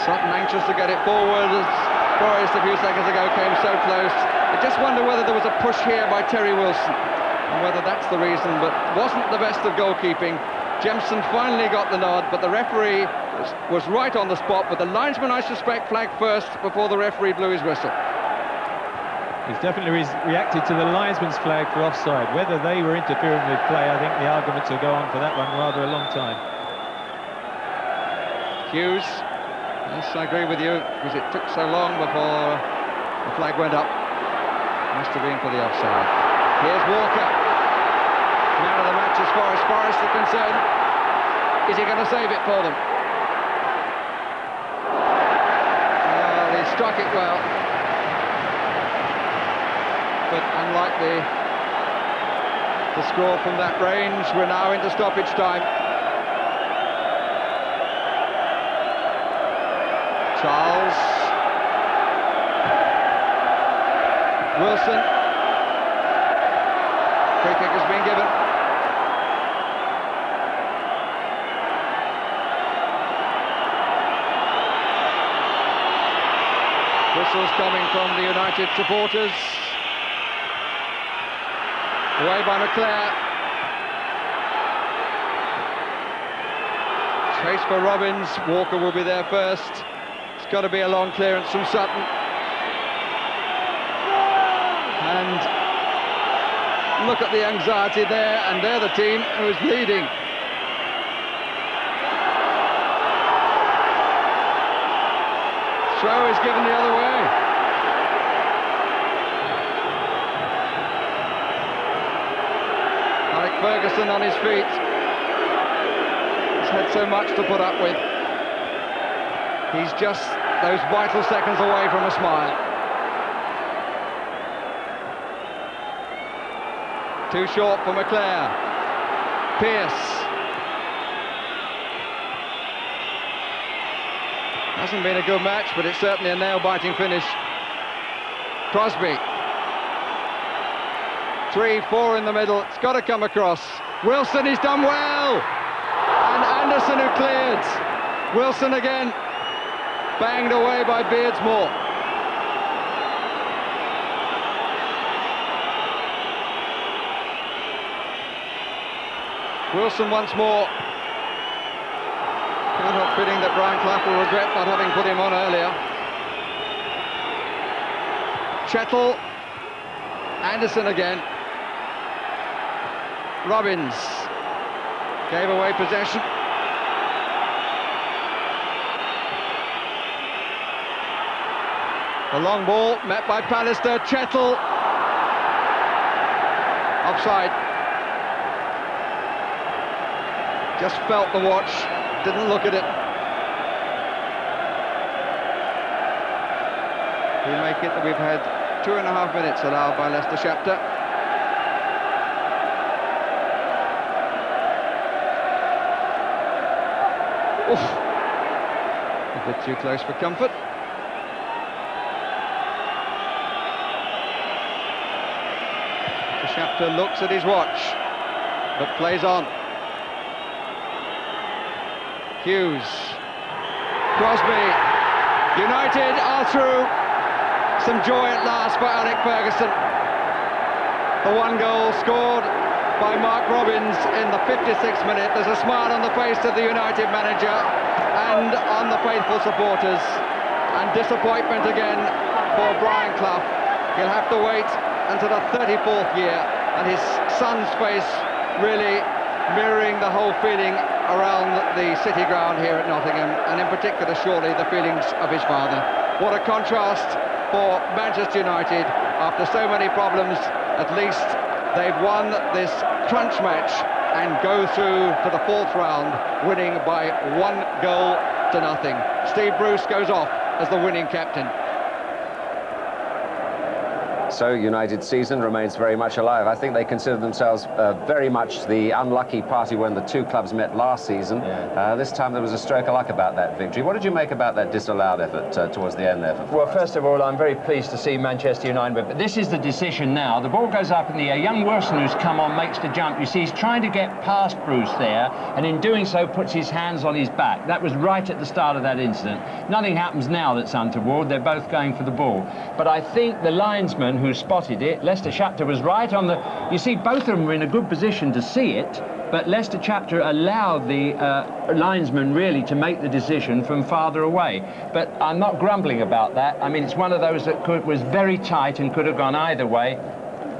Sutton anxious to get it forward as Forrest a few seconds ago came so close. I just wonder whether there was a push here by Terry Wilson, and whether that's the reason, but wasn't the best of goalkeeping. Jemson finally got the nod, but the referee was right on the spot, but the linesman, I suspect, flagged first before the referee blew his whistle. He's definitely reacted to the linesman's flag for offside. Whether they were interfering with play, I think the arguments will go on for that one rather a long time. Hughes. Yes, I agree with you, because it took so long before the flag went up. Must have been for the offside. Here's Walker. Man of the match as far as Forest are concerned. Is he going to save it for them? Well, he struck it well. But unlike the to score from that range. We're now into stoppage time. Charles. Wilson. Free kick has been given. Whistles coming from the United supporters. Away by McClare. Chase for Robbins. Walker will be there first. It's got to be a long clearance from Sutton. And look at the anxiety there, and they're the team who's leading. Throw is given the other way. Alec Ferguson on his feet. He's had so much to put up with. He's just those vital seconds away from a smile. Too short for McClare. Pearce. Hasn't been a good match, but it's certainly a nail-biting finish. Crosby. 3-4 in the middle. It's got to come across. Wilson, he's done well. And Anderson who cleared. Wilson again. Banged away by Beardsmore. Wilson once more. Can't help feeling that Brian Clough will regret not having put him on earlier. Chettle. Anderson again. Robbins gave away possession. The long ball met by Pallister. Chettle. Offside. Just felt the watch. Didn't look at it. We make it that we've had 2.5 minutes allowed by Leicester Shapter. Oof. A bit too close for comfort. Shapter looks at his watch, but plays on. Hughes. Crosby. United are through. Some joy at last for Alec Ferguson. The one goal scored by Mark Robbins in the 56th minute. There's a smile on the face of the United manager and on the faithful supporters. And disappointment again for Brian Clough. He'll have to wait until the 34th year, and his son's face really mirroring the whole feeling around the City ground here at Nottingham, and in particular surely the feelings of his father. What a contrast for Manchester United. After so many problems, at least they've won this crunch match and go through to the 4th round, winning by 1-0. Steve Bruce goes off as the winning captain. So United's season remains very much alive. I think they consider themselves very much the unlucky party when the two clubs met last season. Yeah. This time there was a stroke of luck about that victory. What did you make about that disallowed effort towards the end there? Well, first of all, I'm very pleased to see Manchester United, but this is the decision now. The ball goes up in the air. Young Wilson, who's come on, makes the jump. You see, he's trying to get past Bruce there, and in doing so puts his hands on his back. That was right at the start of that incident. Nothing happens now that's untoward. They're both going for the ball. But I think the linesman who spotted it, Leicester Shapter, was right on the... You see, both of them were in a good position to see it, but Leicester Chapter allowed the linesman really to make the decision from farther away. But I'm not grumbling about that. I mean, it's one of those that was very tight and could have gone either way.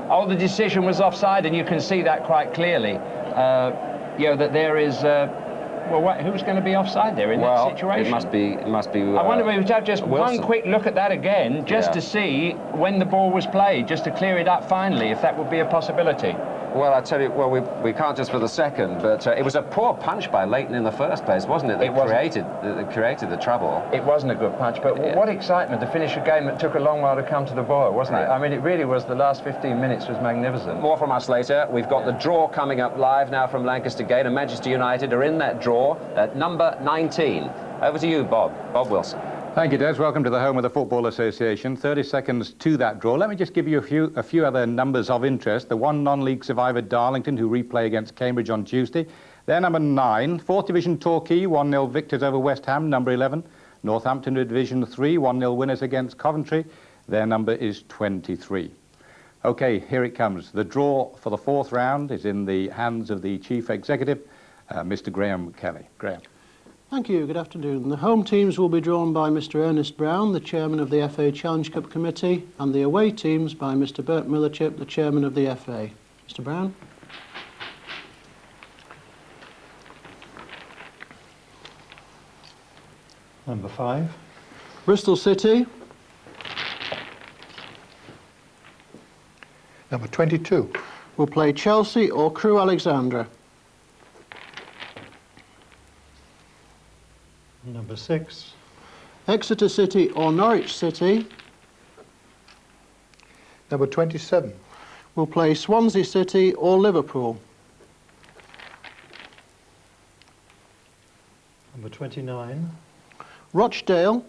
Oh, the decision was offside, and you can see that quite clearly. You know, that there is... well, who's going to be offside there in that situation? It must be. I wonder if we would have just Wilson. one quick look at that again, just to see when the ball was played, just to clear it up finally, if that would be a possibility. Well, I tell you, well, we can't just for the second, but it was a poor punch by Leighton in the first place, wasn't it? That created the trouble. It wasn't a good punch, but what excitement to finish a game that took a long while to come to the boil, wasn't it? I mean, it really was. The last 15 minutes was magnificent. More from us later. We've got the draw coming up live now from Lancaster Gate, and Manchester United are in that draw at number 19. Over to you, Bob Wilson. Thank you, Des. Welcome to the home of the Football Association. 30 seconds to that draw. Let me just give you a few other numbers of interest. The one non-league survivor, Darlington, who replay against Cambridge on Tuesday. They're number 9. 4th Division Torquay, 1-0 victors over West Ham, number 11. Northampton Division 3, 1-0 winners against Coventry. Their number is 23. OK, here it comes. The draw for the 4th round is in the hands of the Chief Executive, Mr. Graham Kelly. Graham. Thank you. Good afternoon. The home teams will be drawn by Mr. Ernest Brown, the chairman of the FA Challenge Cup Committee, and the away teams by Mr. Bert Millerchip, the chairman of the FA. Mr. Brown. Number 5. Bristol City. Number 22. Will play Chelsea or Crewe Alexandra. Number 6. Exeter City or Norwich City. Number 27. Will play Swansea City or Liverpool. Number 29. Rochdale.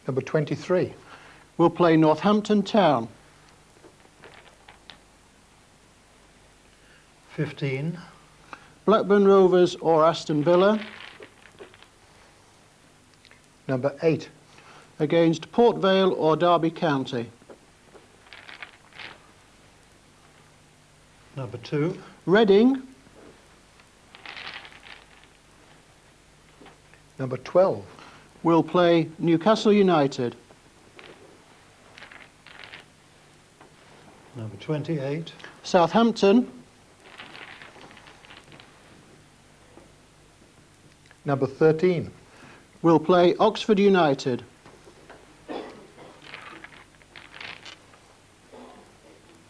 Number 23. Will play Northampton Town. 15. Blackburn Rovers or Aston Villa. Number 8. Against Port Vale or Derby County. Number 2. Reading. Number 12. Will play Newcastle United. Number 28. Southampton. Number 13. Will play Oxford United.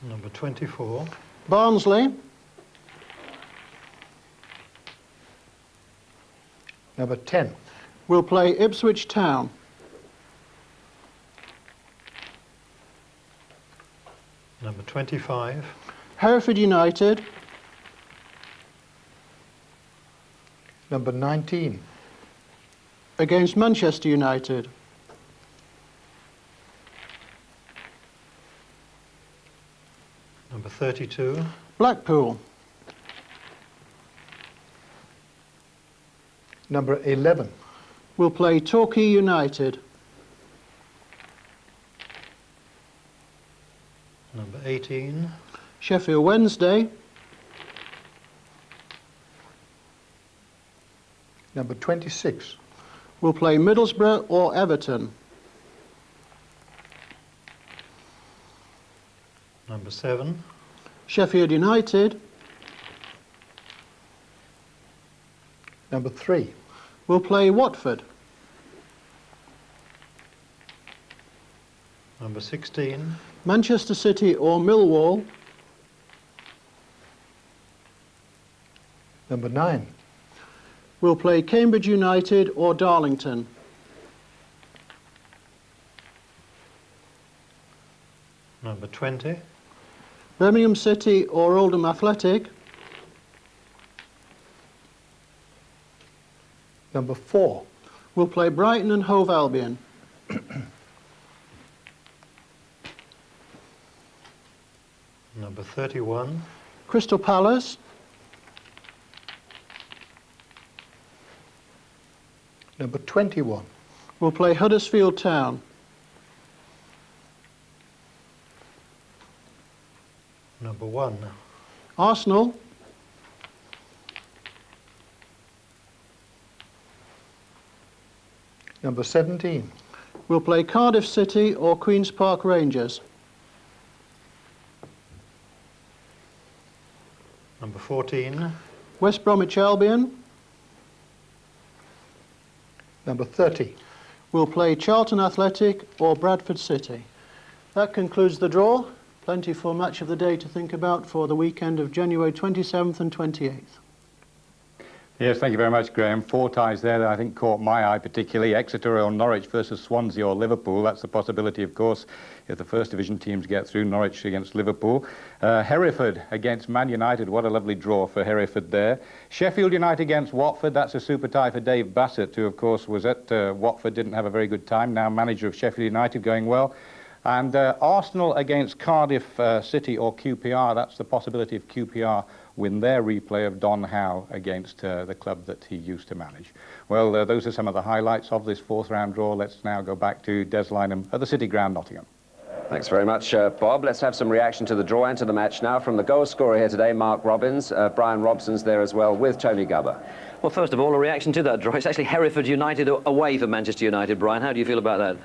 Number 24. Barnsley. Number 10. Will play Ipswich Town. Number 25. Hereford United. Number 19. Against Manchester United. Number 32. Blackpool. Number 11. Will play Torquay United. Number 18. Sheffield Wednesday. Number 26. Will play Middlesbrough or Everton. Number 7. Sheffield United. Number 3. Will play Watford. Number 16. Manchester City or Millwall. Number 9. Will play Cambridge United or Darlington. Number 20. Birmingham City or Oldham Athletic. Number 4. Will play Brighton and Hove Albion. Number 31. Crystal Palace. Number 21. Will play Huddersfield Town. Number 1. Arsenal. Number 17. Will play Cardiff City or Queen's Park Rangers. Number 14. West Bromwich Albion. Number 30. Will play Charlton Athletic or Bradford City. That concludes the draw. Plenty for match of the day to think about for the weekend of January 27th and 28th. Yes, thank you very much, Graham. 4 ties there that I think caught my eye particularly. Exeter or Norwich versus Swansea or Liverpool. That's the possibility, of course, if the First Division teams get through. Norwich against Liverpool. Hereford against Man United. What a lovely draw for Hereford there. Sheffield United against Watford. That's a super tie for Dave Bassett, who, of course, was at Watford, didn't have a very good time. Now manager of Sheffield United, going well. And Arsenal against Cardiff City or QPR. That's the possibility of QPR win their replay of Don Howe against the club that he used to manage. Well, those are some of the highlights of this 4th round draw. Let's now go back to Des Lynam at the City Ground, Nottingham. Thanks very much, Bob. Let's have some reaction to the draw and to the match now from the goal scorer here today, Mark Robbins. Brian Robson's there as well with Tony Gubber. Well, first of all, a reaction to that draw. It's actually Hereford United away for Manchester United. Brian, how do you feel about that?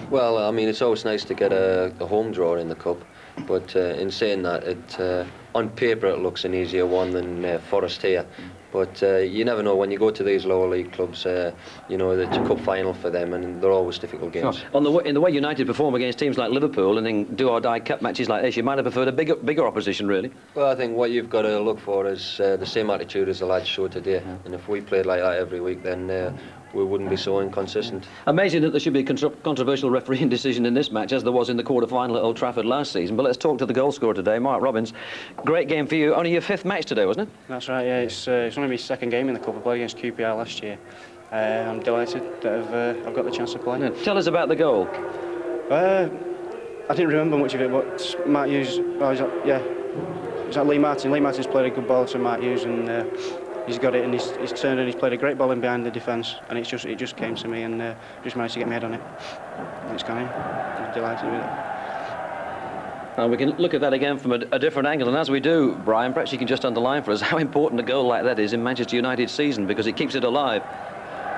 Well, I mean, it's always nice to get a home draw in the Cup, but in saying that, on paper it looks an easier one than Forest here. But you never know when you go to these lower league clubs. You know, it's a cup final for them, and they're always difficult games. Sure. In the way United perform against teams like Liverpool and in do-or-die cup matches like this, you might have preferred a bigger opposition, really. Well, I think what you've got to look for is the same attitude as the lads showed today. Yeah. And if we played like that every week, then we wouldn't be so inconsistent. Amazing that there should be a controversial refereeing decision in this match, as there was in the quarter-final at Old Trafford last season. But let's talk to the goal scorer today, Mark Robbins. Great game for you. Only your 5th match today, wasn't it? That's right, yeah. It's only my 2nd game in the Cup. I played against QPR last year. I'm delighted that I've got the chance to play. Yeah. Tell us about the goal. I didn't remember much of it, but Matt Hughes, was that Lee Martin? Lee Martin's played a good ball to Matt Hughes, and he's got it, and he's turned and he's played a great ball in behind the defence, and it just came to me, and just managed to get my head on it. And it's gone in. I'm delighted with it. And we can look at that again from a different angle, and as we do, Brian, perhaps you can just underline for us how important a goal like that is in Manchester United's season, because it keeps it alive.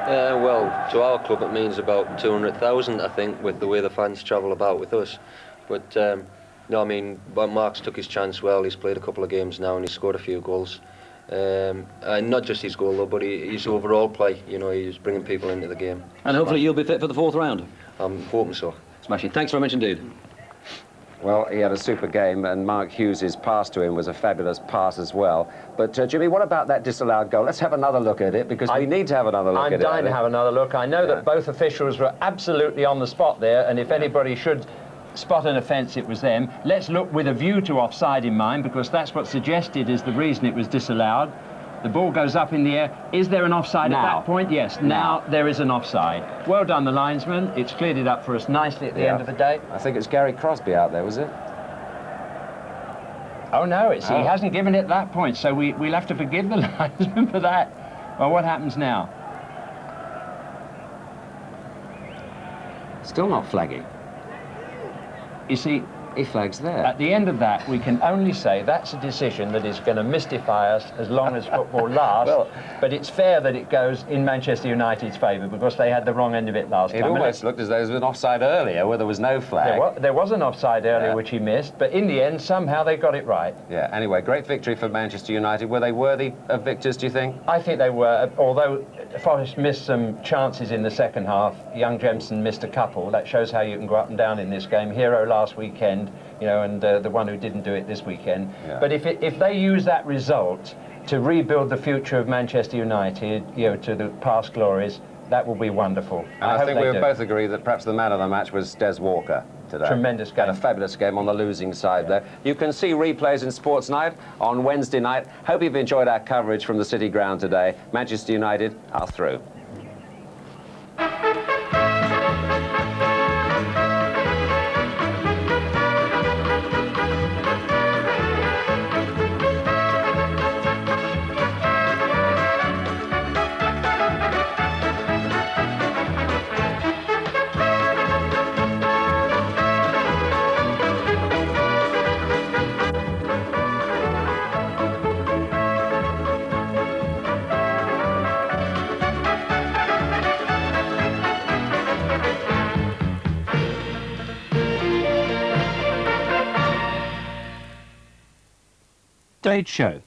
Well, to our club it means about 200,000, I think, with the way the fans travel about with us. But no, I mean, Mark's took his chance well. He's played a couple of games now and he's scored a few goals. And not just his goal though, but his overall play. You know, he's bringing people into the game. And hopefully you'll be fit for the 4th round. I'm hoping so. Smashing. Thanks very much indeed. Well, he had a super game, and Mark Hughes's pass to him was a fabulous pass as well. But, Jimmy, what about that disallowed goal? Let's have another look at it, because we need to have another look at it. I'm dying to have another look. I know that both officials were absolutely on the spot there, and if anybody should spot an offence, it was them. Let's look with a view to offside in mind, because that's what's suggested is the reason it was disallowed. The ball goes up in the air. Is there an offside at that point? Yes, now there is an offside. Well done, the linesman. It's cleared it up for us nicely at the end of the day. I think it's Gary Crosby out there, was it? Oh, no, he hasn't given it at that point, so we'll have to forgive the linesman for that. Well, what happens now? Still not flagging. You see, he flags there. At the end of that, we can only say that's a decision that is going to mystify us as long as football lasts. Well, but it's fair that it goes in Manchester United's favour, because they had the wrong end of it last time. It almost looked as though there was an offside earlier where there was no flag. There was an offside earlier which he missed, but in the end, somehow they got it right. Yeah, anyway, great victory for Manchester United. Were they worthy of victors, do you think? I think they were, although Forest missed some chances in the second half. Young Jemson missed a couple. That shows how you can go up and down in this game. Hero last weekend, you know, and the one who didn't do it this weekend. Yeah. But if they use that result to rebuild the future of Manchester United, you know, to the past glories, that will be wonderful. And I think we would both agree that perhaps the man of the match was Des Walker today. Tremendous game. Had a fabulous game on the losing side there. You can see replays in Sports Night on Wednesday night. Hope you've enjoyed our coverage from the City Ground today. Manchester United are through. Stage show.